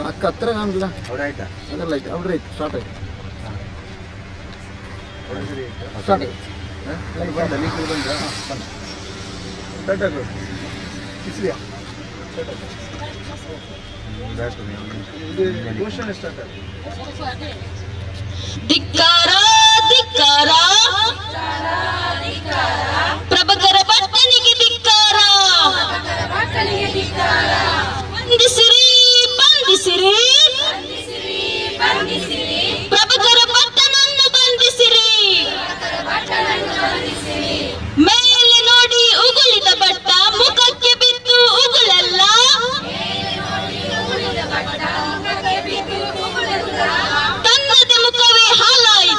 ಅಕ್ಕ ಹತ್ರ ಕಾಣಲ್ಲ ಅದೆಲ್ಲ ಐತೆ ಅವ್ರ ಐತೆ ಸ್ಟಾರ್ಟ್ ಆಯ್ತು ಸ್ಟಾರ್ಟ್ ಆಯ್ತು ಧಿಕ್ಕಾರ ಧಿಕ್ಕಾರ ಪ್ರಭಕರ ಪಟ್ಟಣಿಗೆ ಧಿಕ್ಕಾರ ಬಂಧಿಸಿರಿ ಬಂಧಿಸಿರಿ ಪ್ರಭಕರ ಪಟ್ಟಣನ್ನು ಬಂಧಿಸಿರಿ ಮೇಲೆ ನೋಡಿ ಉಗುಳಿದ ಬಟ್ಟ ಮುಖಕ್ಕೆ ಬಿದ್ದು ಉಗುಳಲ್ಲ ತನ್ನದೇ ಮುಖವೇ ಹಾಲಾಯಿತು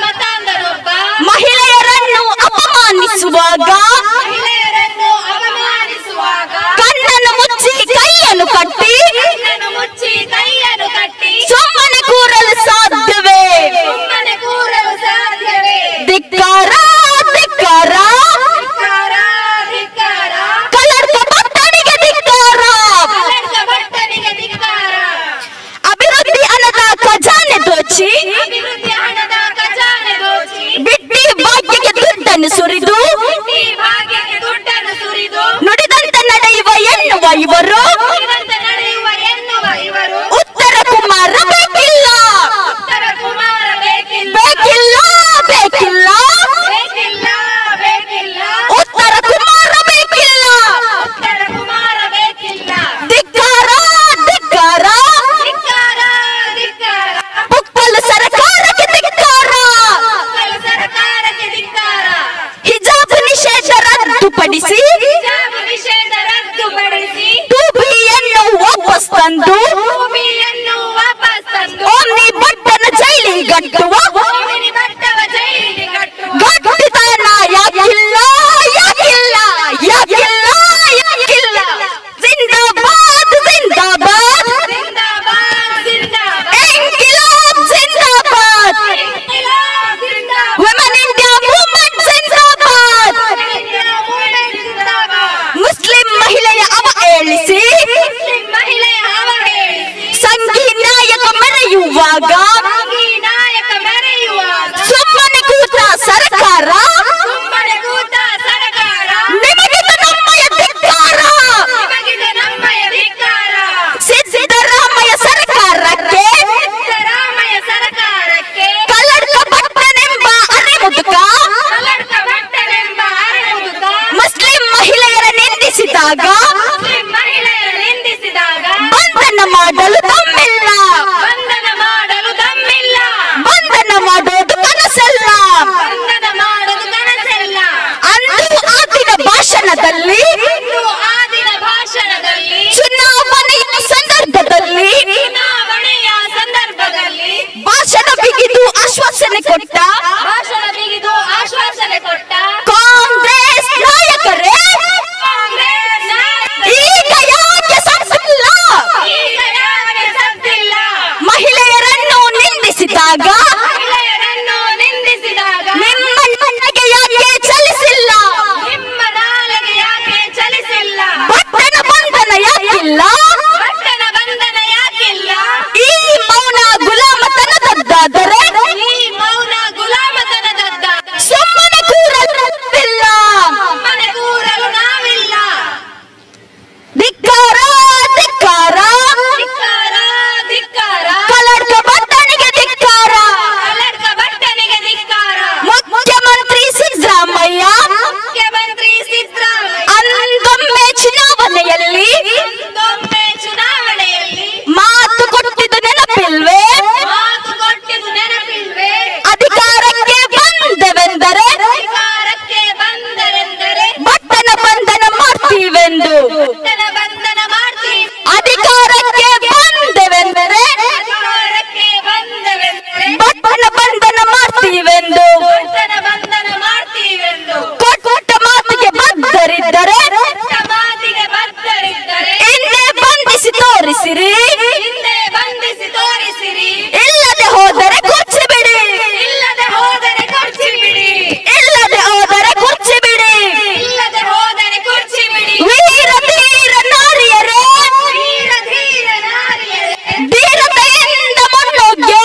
ಮತಾಂಧನೊಬ್ಬ ಮಹಿಳೆಯರನ್ನು ಅಪಮಾನಿಸುವಾಗ ಕಣ್ಣನ್ನು ಮುಚ್ಚಿ ಕೈಯನ್ನು ಕಟ್ಟಿ ಸುಮ್ಮನೆ ಕೂರಲು ಸಾಧ್ಯವೇ? ಧಿಕ್ಕಾರ ಧಿಕ್ಕಾರ, ಕಲರ್ಕ ಭಟ್ಟನಿಗೆ ಧಿಕ್ಕಾರ. ಅಭಿವೃದ್ಧಿ ಹಣದ ಖಜಾನೆ ದೋಚಿ ಬಿಟ್ಟಿ ಭಾಗ್ಯಕ್ಕೆ ದುಡ್ಡನ್ನು ಸುರಿದು ನುಡಿದಂತೆ ನಡೆಯುವ ಎನ್ನುವ ಇವರು ಉತ್ತರ ಕುಮಾರ ಬೇಕಿಲ್ಲ ಬೇಕಿಲ್ಲ ಬೇಕಿಲ್ಲ, ಉತ್ತರ ಕುಮಾರ ಬೇಕಿಲ್ಲ. ಧಿಕ್ಕಾರ ಧಿಕ್ಕಾರ, ಪುಕ್ಕಲು ಸರ್ಕಾರಕ್ಕೆ ಧಿಕ್ಕಾರ. ಹಿಜಾಬ್ ನಿಷೇಧ ರದ್ದುಪಡಿಸಿ ಟೂಬಿಯನ್ನು ವಾಪಸ್ ತಂದು ಓಮ್ನಿ ಭಟ್ಟನ ಜೈಲಿಗೆ ಗಟ್ಟುವ ಗಟ್ಟಿತನ ಯಾಕಿಲ್ಲ ಯಾಕಿಲ್ಲ ಯಾಕಿಲ್ಲ ಯಾಕಿಲ್ಲ. ಜಿಂದಾಬಾದ್ ಜಿಂದಾಬಾದ್, ಇಂಕಿಲಾಬ್ ಜಿಂದಾಬಾದ್, ವುಮೆನ್ ಇಂಡಿಯಾ ಮೂವ್ಮೆಂಟ್ ಜಿಂದಾಬಾದ್. ಮುಸ್ಲಿಂ ಮಹಿಳೆಯ ಅವಹೇಳಿಸಿ ಸಂಘಿ ನಾಯಕ ಮೆರೆಯುವಾಗ ಸುಮ್ಮನೆ ಕೂತ ಸರ್ಕಾರ ನಿಮಗಿದು ನಮ್ಮಯ ಧಿಕ್ಕಾರ. ಸಿದ್ದರಾಮಯ್ಯ ಸರ್ಕಾರಕ್ಕೆ ಕಲ್ಲಡ್ಕ ಭಟ್ಟನೆಂಬ ಅರೆಮುದುಕ ಮುಸ್ಲಿಂ ಮಹಿಳೆಯರ ನಿಂದಿಸಿದಾಗ ಬಂಧನ ಮಾಡಲು ದಮ್ಮಿಲ್ಲ, ಬಂಧನ ಮಾಡೋದು ಕನಸಲ್ಲ. ಅಂದು ಆದಿನ ಭಾಷಣದಲ್ಲಿ ಚುನಾವಣೆಯ ಸಂದರ್ಭದಲ್ಲಿ ಭಾಷಣ ಬಿಗಿದು ಆಶ್ವಾಸನೆ ಕೊಟ್ಟ ಕಾಂಗ್ರೆಸ್ ನಾಯಕರೇ ಈಗ ಯಾಕೆ ಸತ್ತಿಲ್ಲ? ಮಹಿಳೆಯರನ್ನು ನಿಂದಿಸಿದಾಗ ನಿಮ್ಮ ಮನೆಗೆ ಯಾಕೆ ಚಲಿಸಿಲ್ಲ? ಭಟ್ಟನ ಬಂಧನ ಯಾಕಿಲ್ಲ? ಈ ಮೌನ ಗುಲಾಮತನದದ್ದಾದರೆ ಸುಮ್ಮನೆ ಕೂರಲಿಲ್ಲ. ಧಿಕ್ಕಾರ ಧಿಕ್ಕಾರ, ಕಲ್ಲಡ್ಕ ಭಟ್ಟನಿಗೆ ಧಿಕ್ಕಾರ. ಮುಖ್ಯಮಂತ್ರಿ ಸಿದ್ದರಾಮಯ್ಯ ಅಂದೊಮ್ಮೆ ಚುನಾವಣೆಯಲ್ಲಿ ಮಾತು ಕೊಟ್ಟಿದ್ದು ನೆನಪಿಲ್ವೇ? ಅಧಿಕಾರಕ್ಕೆ ಬಂದೆವೆಂದರೆ ಭಟ್ಟನ ಬಂಧನ ಮಾಡ್ತೀವೆಂದು, ಅಧಿಕಾರಕ್ಕೆ ಬಂದೆವೆಂದರೆ ಭಟ್ಟನ ಬಂಧನ ಮಾಡ್ತೀವೆಂದು ಕೊಟ್ಟ ಮಾತಿಗೆ ಬದ್ಧರಿದ್ದರೆ ಹಿಂದೆ ಬಂಧಿಸಿ ತೋರಿಸಿರಿ, ಇಲ್ಲದೆ ಹೋದರೆ ಕುರ್ಚಿ ಬಿಡಿ, ಇಲ್ಲದೆ ಹೋದರೆ ಕುರ್ಚಿ ಬಿಡಿ. ವೀರ ಧೀರ ನಾರಿಯರೇ, ಧೀರತೆಯಿಂದ ಮುನ್ನುಗ್ಗಿ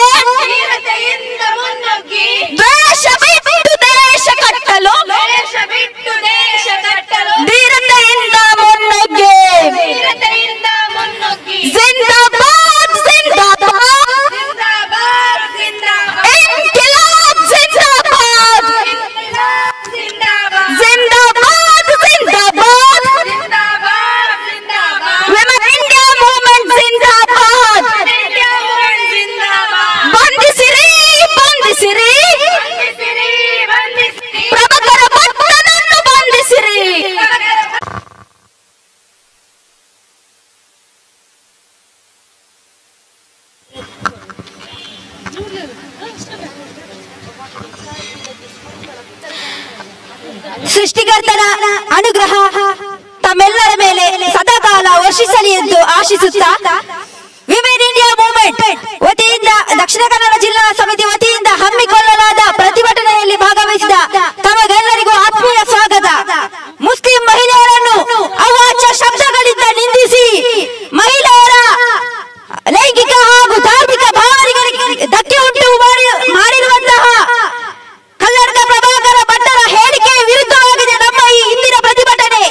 ದ್ವೇಷ ಬಿಟ್ಟು ದೇಶ ಕಟ್ಟಲು, ಧೀರತೆಯಿಂದ ಮುನ್ನುಗ್ಗಿ ಜಿಂದಾಬಾದ್ ಸೃಷ್ಟಿಕರ್ತನ ಅನುಗ್ರಹ ತಮ್ಮೆಲ್ಲರ ಮೇಲೆ ಸದಾಕಾಲ ವರ್ಷಿಸಲಿ ಎಂದು ಆಶಿಸುತ್ತಾ ವಿಮೆನ್ ಇಂಡಿಯಾ ಮೂವ್ಮೆಂಟ್ ವತಿಯಿಂದ ದಕ್ಷಿಣ ಕನ್ನಡ ಜಿಲ್ಲಾ ಸಮಿತಿ ವತಿಯಿಂದ ಹಮ್ಮಿಕೊಳ್ಳಲಾದ ಪ್ರತಿಭಟನೆಯಲ್ಲಿ ಭಾಗವಹಿಸಿದ ತಮಗೆಲ್ಲರಿಗೂ ಆತ್ಮೀಯ ಸ್ವಾಗತ. ಮುಸ್ಲಿಂ ಮಹಿಳೆಯರನ್ನು ಅವಾಚ್ಯ ಶಬ್ದಗಳಿಂದ ನಿಂದಿಸಿ ಮಹಿಳೆಯರ ಲೈಂಗಿಕ ಹಾಗೂ ಧಾರ್ಮಿಕ ಭಾವನೆಗಳಿಗೆ ಧಕ್ಕೆ ಉಂಟು ಮಾಡಿರುವಂತಹ ಕಲ್ಲಡ್ಕ ಪ್ರಭಾಕರ ಭಟ್ಟರ ಹೇಳಿಕೆ ವಿರುದ್ಧವಾಗಿದೆ ನಮ್ಮ ಈ ಇಂದಿನ ಪ್ರತಿಭಟನೆ.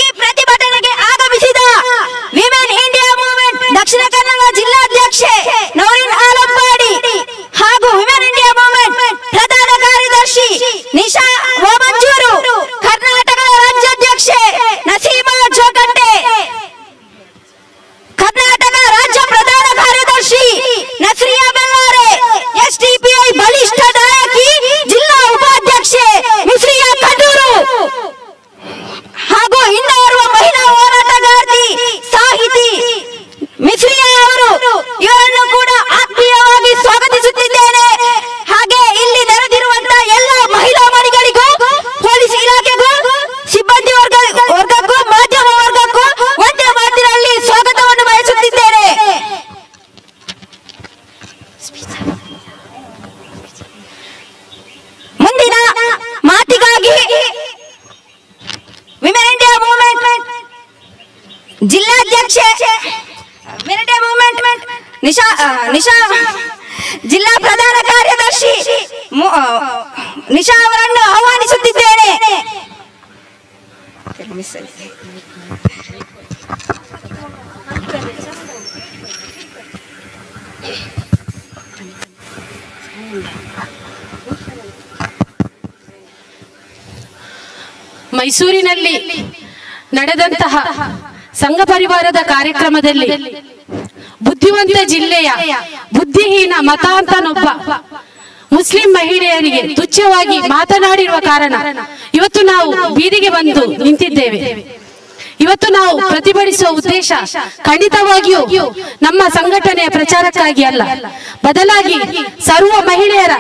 ಈ ಪ್ರತಿಭಟನೆಗೆ ಆಗಮಿಸಿದ women India movement Dakshina Kannada ಜಿಲ್ಲಾಧ್ಯಕ್ಷೆ ನೌರಿನ್ ಆಲಂಪಾಡಿ ಹಾಗೂ ವಿಮೆನ್ ಇಂಡಿಯಾ ಮೂವ್ಮೆಂಟ್ ಪ್ರಧಾನ ಕಾರ್ಯದರ್ಶಿ ನಿಶಾ ಓಮಂಜೂರು, ಕರ್ನಾಟಕ ರಾಜ್ಯಾಧ್ಯಕ್ಷೆ ನಸೀಮಾ ಜೋಗಟ್ಟೆ, ಕರ್ನಾಟಕ ರಾಜ್ಯ ಪ್ರಧಾನ ಕಾರ್ಯದರ್ಶಿ ನಸ್ರಿಯಾ ಬೆಲ್ಲಾರೆ, ಎಸ್ಡಿಪಿಐ ಬಲಿಷ್ಠ ನಾಯಕಿ ಜಿಲ್ಲಾ ಉಪಾಧ್ಯಕ್ಷೆ ಮಿಸ್ರಿಯಾ ಕಡೂರು ಹಾಗೂ ಇನ್ನೋರ್ವ ಮಹಿಳಾ ಹೋರಾಟಗಾರ್ತಿ ಸಾಹಿತಿ ಮಿಸ್ರಿಯಾ ಅವರು, ಇವರನ್ನು ಕೂಡ ಆತ್ಮೀಯವಾಗಿ ಸ್ವಾಗತಿಸುತ್ತಿದ್ದೇನೆ. ಹಾಗೆ ಇಲ್ಲಿ ನೆರೆದಿರುವಂತಹ ಎಲ್ಲ ಮಹಿಳಾ ಮಣಿಗಳಿಗೂ, ಪೊಲೀಸ್ ಇಲಾಖೆಗೂ, ಸಿಬ್ಬಂದಿ ವರ್ಗಕ್ಕೂ, ಮಾಧ್ಯಮ ವರ್ಗಕ್ಕೂ ಒಂದೇ ಮಾತಿನಲ್ಲಿ ಸ್ವಾಗತವನ್ನು ಬಯಸುತ್ತಿದ್ದೇನೆ. ಮುಂದಿನ ಮಾತಿಗಾಗಿ ವಿಮೆನ್ ಇಂಡಿಯಾ ಮೂವ್ಮೆಂಟ್ ಜಿಲ್ಲಾಧ್ಯಕ್ಷೆ ವಿಮೆನ್ ಇಂಡಿಯಾ ಮೂವ್ಮೆಂಟ್ ನಿಶಾ ಜಿಲ್ಲಾ ಪ್ರಧಾನ ಕಾರ್ಯದರ್ಶಿ ನಿಶಾ ಅವರನ್ನು ಆಹ್ವಾನಿಸುತ್ತಿದ್ದೇನೆ. ಮೈಸೂರಿನಲ್ಲಿ ನಡೆದಂತಹ ಸಂಘ ಪರಿವಾರದ ಕಾರ್ಯಕ್ರಮದಲ್ಲಿ ಬುದ್ಧಿವಂತ ಜಿಲ್ಲೆಯ ಬುದ್ಧಿಹೀನ ಮತಾಂತನೊಬ್ಬ ಮುಸ್ಲಿಂ ಮಹಿಳೆಯರಿಗೆ ತುಚ್ಛವಾಗಿ ಮಾತನಾಡಿರುವ ಕಾರಣ ಇವತ್ತು ನಾವು ಬೀದಿಗೆ ಬಂದು ನಿಂತಿದ್ದೇವೆ. ಇವತ್ತು ನಾವು ಪ್ರತಿಭಟಿಸುವ ಉದ್ದೇಶ ಖಂಡಿತವಾಗಿಯೂ ನಮ್ಮ ಸಂಘಟನೆಯ ಪ್ರಚಾರಕ್ಕಾಗಿ ಅಲ್ಲ, ಬದಲಾಗಿ ಸರ್ವ ಮಹಿಳೆಯರ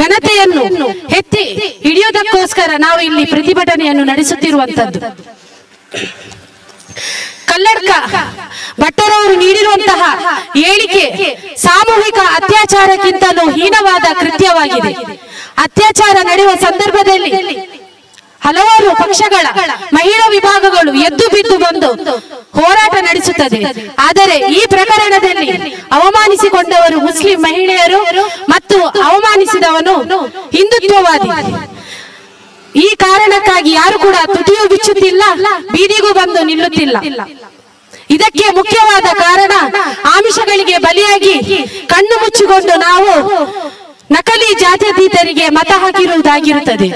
ಘನತೆಯನ್ನು ಎತ್ತಿ ಹಿಡಿಯುವುದಕ್ಕೋಸ್ಕರ ನಾವು ಇಲ್ಲಿ ಪ್ರತಿಭಟನೆಯನ್ನು ನಡೆಸುತ್ತಿರುವಂತದ್ದು. ಕಲ್ಲಡ್ಕ ಭಟ್ಟರವರು ನೀಡಿರುವಂತಹ ಹೇಳಿಕೆ ಸಾಮೂಹಿಕ ಅತ್ಯಾಚಾರಕ್ಕಿಂತಲೂ ಹೀನವಾದ ಕೃತ್ಯವಾಗಿದೆ. ಅತ್ಯಾಚಾರ ನಡೆಯುವ ಸಂದರ್ಭದಲ್ಲಿ ಹಲವಾರು ಪಕ್ಷಗಳ ಮಹಿಳಾ ವಿಭಾಗಗಳು ಎದ್ದು ಬಿದ್ದು ಬಂದು ಹೋರಾಟ ನಡೆಸುತ್ತದೆ. ಆದರೆ ಈ ಪ್ರಕರಣದಲ್ಲಿ ಅವಮಾನಿಸಿಕೊಂಡವರು ಮುಸ್ಲಿಂ ಮಹಿಳೆಯರು ಮತ್ತು ಅವಮಾನಿಸಿದವನು ಹಿಂದುತ್ವವಾದಿ. ಈ ಕಾರಣಕ್ಕಾಗಿ ಯಾರು ಕೂಡ ತುಟಿಯೂ ಬಿಚ್ಚುತ್ತಿಲ್ಲ, ಬೀದಿಗೂ ಬಂದು ನಿಲ್ಲುತ್ತಿಲ್ಲ. ಇದಕ್ಕೆ ಮುಖ್ಯವಾದ ಕಾರಣ ಆಮಿಷಗಳಿಗೆ ಬಲಿಯಾಗಿ ಕಣ್ಣು ಮುಚ್ಚಿಕೊಂಡು ನಾವು ನಕಲಿ ಜಾತ್ಯತೀತರಿಗೆ ಮತ ಹಾಕಿರುವುದಾಗಿರುತ್ತದೆ.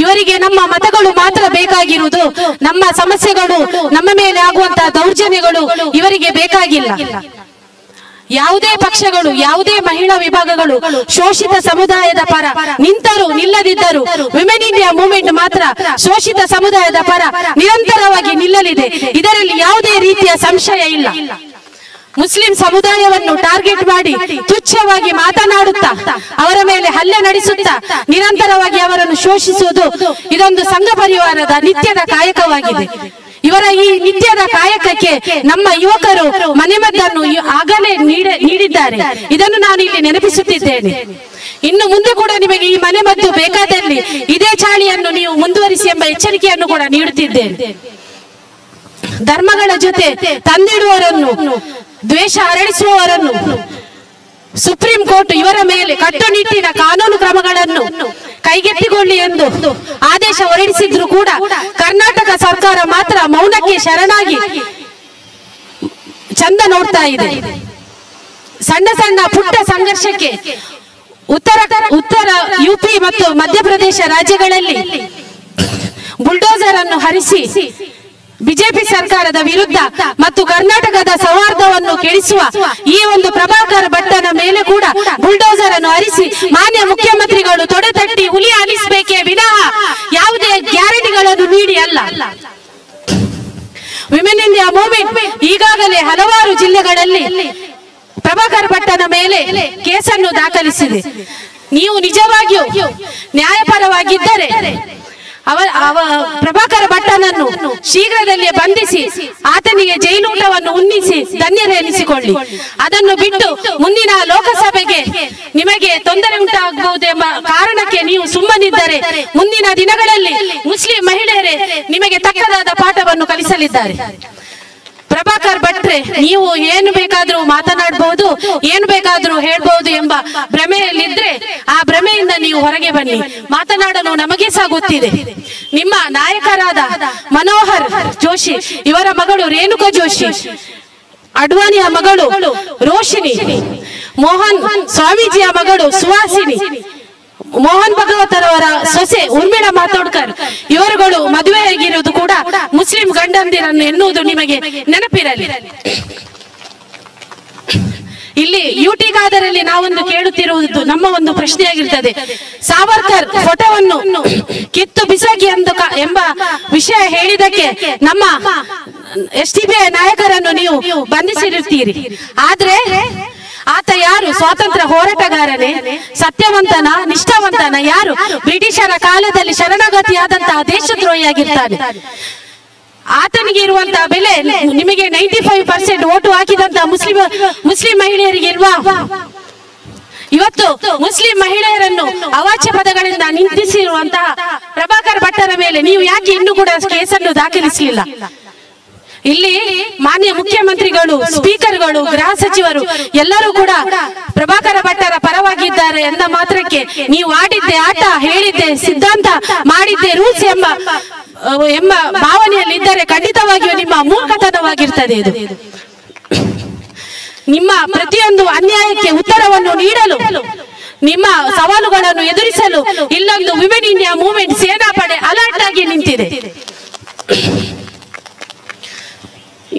ಇವರಿಗೆ ನಮ್ಮ ಮತಗಳು ಮಾತ್ರ ಬೇಕಾಗಿರುವುದು, ನಮ್ಮ ಸಮಸ್ಯೆಗಳು, ನಮ್ಮ ಮೇಲೆ ಆಗುವಂತಹ ದೌರ್ಜನ್ಯಗಳು ಇವರಿಗೆ ಬೇಕಾಗಿಲ್ಲ. ಯಾವುದೇ ಪಕ್ಷಗಳು, ಯಾವುದೇ ಮಹಿಳಾ ವಿಭಾಗಗಳು ಶೋಷಿತ ಸಮುದಾಯದ ಪರ ನಿಂತರೂ ನಿಲ್ಲದಿದ್ದರೂ ವಿಮೆನ್ ಇಂಡಿಯಾ ಮೂವ್ಮೆಂಟ್ ಮಾತ್ರ ಶೋಷಿತ ಸಮುದಾಯದ ಪರ ನಿರಂತರವಾಗಿ ನಿಲ್ಲಲಿದೆ. ಇದರಲ್ಲಿ ಯಾವುದೇ ರೀತಿಯ ಸಂಶಯ ಇಲ್ಲ. ಮುಸ್ಲಿಂ ಸಮುದಾಯವನ್ನು ಟಾರ್ಗೆಟ್ ಮಾಡಿ ತುಚ್ಛವಾಗಿ ಮಾತನಾಡುತ್ತಾ ಅವರ ಮೇಲೆ ಹಲ್ಲೆ ನಡೆಸುತ್ತಾ ನಿರಂತರವಾಗಿ ಅವರನ್ನು ಶೋಷಿಸುವುದು ಇದೊಂದು ಸಂಘ ಪರಿವಾರದ ನಿತ್ಯದ ಕಾಯಕವಾಗಿದೆ. ಇವರ ಈ ನಿತ್ಯದ ಕಾಯಕಕ್ಕೆ ನಮ್ಮ ಯುವಕರು ಮನೆಮದ್ದನ್ನು ಆಗಲೇ ನೀಡಿದ್ದಾರೆ. ಇದನ್ನು ನಾನು ಇಲ್ಲಿ ನೆನಪಿಸುತ್ತಿದ್ದೇನೆ. ಇನ್ನು ಮುಂದೆ ಕೂಡ ನಿಮಗೆ ಈ ಮನೆಮದ್ದು ಬೇಕಾದಲ್ಲಿ ಇದೇ ಚಾಳಿಯನ್ನು ನೀವು ಮುಂದುವರಿಸಿ ಎಂಬ ಎಚ್ಚರಿಕೆಯನ್ನು ಕೂಡ ನೀಡುತ್ತಿದ್ದೇನೆ. ಧರ್ಮಗಳ ಜೊತೆ ತಂದಿಡುವವರನ್ನು, ದ್ವೇಷ ಹರಡಿಸುವವರನ್ನು ಸುಪ್ರೀಂ ಕೋರ್ಟ್ ಇವರ ಮೇಲೆ ಕಟ್ಟುನಿಟ್ಟಿನ ಕಾನೂನು ಕ್ರಮಗಳನ್ನು ಕೈಗೆತ್ತಿಕೊಳ್ಳಿ ಎಂದು ಆದೇಶ ಹೊರಡಿಸಿದ್ರು ಕೂಡ ಕರ್ನಾಟಕ ಸರ್ಕಾರ ಮಾತ್ರ ಮೌನಕ್ಕೆ ಶರಣಾಗಿ ಚಂದ ನೋಡ್ತಾ ಇದೆ. ಸಣ್ಣ ಸಣ್ಣ ಪುಟ್ಟ ಸಂಘರ್ಷಕ್ಕೆ ಉತ್ತರ ಯುಪಿ ಮತ್ತು ಮಧ್ಯಪ್ರದೇಶ ರಾಜ್ಯಗಳಲ್ಲಿ ಬುಲ್ಡೋಸರ್ ಅನ್ನು ಹರಿಸಿ ಬಿಜೆಪಿ ಸರ್ಕಾರದ ವಿರುದ್ಧ ಮತ್ತು ಕರ್ನಾಟಕದ ಸೌಹಾರ್ದವನ್ನು ಕೆಡಿಸುವ ಈ ಒಂದು ಪ್ರಭಾಕರ ಭಟ್ಟನ ಮೇಲೆ ಕೂಡ ಬುಲ್ಡೋಸರ್ ಅನ್ನು ಹರಿಸಿ ಮಾನ್ಯ ಮುಖ್ಯಮಂತ್ರಿಗಳು ತೊಡೆತಟ್ಟಿ ಹುಲಿ ಆಲಿಸಬೇಕೇ ವಿನಃ ಯಾವುದೇ ಗ್ಯಾರಂಟಿಗಳನ್ನು ನೀಡಿ ಅಲ್ಲ. ವಿಮೆನ್ ಇಂಡಿಯಾ ಮೂವ್ಮೆಂಟ್ ಈಗಾಗಲೇ ಹಲವಾರು ಜಿಲ್ಲೆಗಳಲ್ಲಿ ಪ್ರಭಾಕರ ಭಟ್ಟನ ಮೇಲೆ ಕೇಸನ್ನು ದಾಖಲಿಸಿದೆ. ನೀವು ನಿಜವಾಗಿಯೂ ನ್ಯಾಯಪರವಾಗಿದ್ದರೆ ಪ್ರಭಾಕರ ಭಟ್ಟನನ್ನು ಶೀಘ್ರದಲ್ಲೇ ಬಂಧಿಸಿ ಆತನಿಗೆ ಜೈಲೂಟವನ್ನು ಉಣ್ಣಿಸಿ ಧನ್ಯರೆನಿಸಿಕೊಳ್ಳಿ. ಅದನ್ನು ಬಿಟ್ಟು ಮುಂದಿನ ಲೋಕಸಭೆಗೆ ನಿಮಗೆ ತೊಂದರೆ ಉಂಟಾಗಬಹುದೆಂಬ ಕಾರಣಕ್ಕೆ ನೀವು ಸುಮ್ಮನಿದ್ದರೆ ಮುಂದಿನ ದಿನಗಳಲ್ಲಿ ಮುಸ್ಲಿಂ ಮಹಿಳೆಯರೇ ನಿಮಗೆ ತಕ್ಕದಾದ ಪಾಠವನ್ನು ಕಲಿಸಲಿದ್ದಾರೆ. ಪ್ರಭಾಕರ್ ಭಟ್ರೆ, ನೀವು ಏನು ಬೇಕಾದ್ರೂ ಮಾತನಾಡಬಹುದು, ಏನು ಬೇಕಾದ್ರೂ ಹೇಳ್ಬಹುದು ಎಂಬ ಭ್ರಮೆಯಲ್ಲಿದ್ರೆ ಆ ಭ್ರಮೆಯಿಂದ ನೀವು ಹೊರಗೆ ಬನ್ನಿ. ಮಾತನಾಡಲು ನಮಗೆ ಸಹ ಗೊತ್ತಿದೆ. ನಿಮ್ಮ ನಾಯಕರಾದ ಮನೋಹರ್ ಜೋಶಿ, ಇವರ ಮಗಳು ರೇಣುಕಾ ಜೋಶಿ, ಅಡ್ವಾಣಿಯ ಮಗಳು ರೋಶಿನಿ, ಮೋಹನ್ ಸ್ವಾಮೀಜಿಯ ಮಗಳು ಸುಹಾಸಿನಿ, ಮೋಹನ್ ಭಗವತರವರ ಸೊಸೆ ಉರ್ಮಿಳಾ ಮಾತೋಡ್ಕರ್ ಇವರುಗಳು ಮದುವೆಯಾಗಿರುವುದು ಕೂಡ ಮುಸ್ಲಿಂ ಗಂಡಂದಿರನ್ನು ಎನ್ನುವುದು ನಿಮಗೆ ನೆನಪಿರಲಿ. ಇಲ್ಲಿ ಯೂಟಿಗಾದರಲ್ಲಿ ನಾವೊಂದು ಕೇಳುತ್ತಿರುವುದು ನಮ್ಮ ಒಂದು ಪ್ರಶ್ನೆಯಾಗಿರ್ತದೆ. ಸಾವರ್ಕರ್ ಫೋಟೋವನ್ನು ಕಿತ್ತು ಬಿಸಾಕಿ ಎಂಬ ವಿಷಯ ಹೇಳಿದಕ್ಕೆ ನಮ್ಮ SDPI ನಾಯಕರನ್ನು ನೀವು ಬಂಧಿಸಿರುತ್ತೀರಿ. ಆದ್ರೆ ಆತ ಯಾರು? ಸ್ವಾತಂತ್ರ್ಯ ಹೋರಾಟಗಾರನೇ? ಸತ್ಯವಂತನ, ನಿಷ್ಠಾವಂತನ? ಯಾರು? ಬ್ರಿಟಿಷರ ಕಾಲದಲ್ಲಿ ಶರಣಾಗತಿಯಾದಂತಹ ದೇಶದ್ರೋಹಿಯಾಗಿರ್ತಾನೆ. ಆತನಿಗೆ ಇರುವಂತಹ ಬೆಲೆ ನಿಮಗೆ 95% ಓಟು ಹಾಕಿದಂತಹ ಮುಸ್ಲಿಂ ಮಹಿಳೆಯರಿಗೆ ಇಲ್ವಾ? ಇವತ್ತು ಮುಸ್ಲಿಂ ಮಹಿಳೆಯರನ್ನು ಅವಾಚ್ಯ ಪದಗಳಿಂದ ನಿಂದಿಸಿರುವಂತಹ ಪ್ರಭಾಕರ್ ಭಟ್ಟರ ಮೇಲೆ ನೀವು ಯಾಕೆ ಇನ್ನೂ ಕೂಡ ಕೇಸನ್ನು ದಾಖಲಿಸಲಿಲ್ಲ? ಇಲ್ಲಿ ಮಾನ್ಯ ಮುಖ್ಯಮಂತ್ರಿಗಳು, ಸ್ಪೀಕರ್ಗಳು, ಗೃಹ ಸಚಿವರು ಎಲ್ಲರೂ ಕೂಡ ಪ್ರಭಾಕರ ಭಟ್ಟರ ಪರವಾಗಿದ್ದಾರೆ ಎಂದ ಮಾತ್ರಕ್ಕೆ ನೀವು ಆಡಿದ್ದೆ ಆಟ, ಹೇಳಿದ್ದೆ ಸಿದ್ಧಾಂತ, ಮಾಡಿದ್ದೆ ರೂಲ್ಸ್ ಎಂಬ ಭಾವನೆಯಲ್ಲಿದ್ದರೆ ಖಂಡಿತವಾಗಿಯೂ ನಿಮ್ಮ ಮೂರ್ಖತನವಾಗಿರ್ತದೆ. ಇದು ನಿಮ್ಮ ಪ್ರತಿಯೊಂದು ಅನ್ಯಾಯಕ್ಕೆ ಉತ್ತರವನ್ನು ನೀಡಲು, ನಿಮ್ಮ ಸವಾಲುಗಳನ್ನು ಎದುರಿಸಲು ಇಲ್ಲೊಂದು ವಿಮೆನ್ ಇಂಡಿಯಾ ಮೂವ್ಮೆಂಟ್ ಸೇನಾಪಡೆ ಅಲರ್ಟ್ ಆಗಿ ನಿಂತಿದೆ.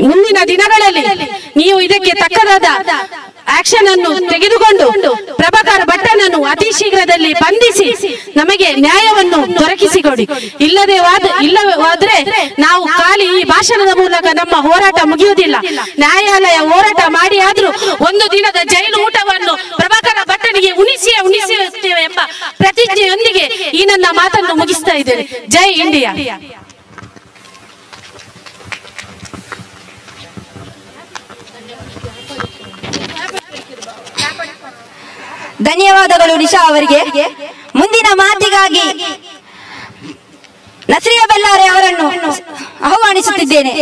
ಮುಂದಿನ ದಿನಗಳಲ್ಲಿ ನೀವು ಇದಕ್ಕೆ ತಕ್ಕದಾದ ಆಕ್ಷನ್ ಅನ್ನು ತೆಗೆದುಕೊಂಡು ಪ್ರಭಾಕರ್ ಭಟ್ಟನನ್ನು ಅತಿ ಶೀಘ್ರದಲ್ಲಿ ಬಂಧಿಸಿ ನಮಗೆ ನ್ಯಾಯವನ್ನು ದೊರಕಿಸಿಕೊಡಿ. ಇಲ್ಲವಾದ್ರೆ ನಾವು ಖಾಲಿ ಈ ಭಾಷಣದ ಮೂಲಕ ನಮ್ಮ ಹೋರಾಟ ಮುಗಿಯುವುದಿಲ್ಲ. ನ್ಯಾಯಾಲಯ ಹೋರಾಟ ಮಾಡಿ ಆದ್ರೂ ಒಂದು ದಿನದ ಜೈಲು ಊಟವನ್ನು ಪ್ರಭಾಕರ ಭಟ್ಟನಿಗೆ ಉಣಿಸುತ್ತೇವೆ ಎಂಬ ಪ್ರತಿಜ್ಞೆಯೊಂದಿಗೆ ಈ ನನ್ನ ಮಾತನ್ನು ಮುಗಿಸ್ತಾ ಇದ್ದೇನೆ. ಜೈ ಇಂಡಿಯಾ. ಧನ್ಯವಾದಗಳು ನಿಶಾ ಅವರಿಗೆ. ಮುಂದಿನ ಮಾತಿಗಾಗಿ ನಸ್ರಿಯಾ ಬಲ್ಲಾರೆ ಅವರನ್ನು ಆಹ್ವಾನಿಸುತ್ತಿದ್ದೇನೆ.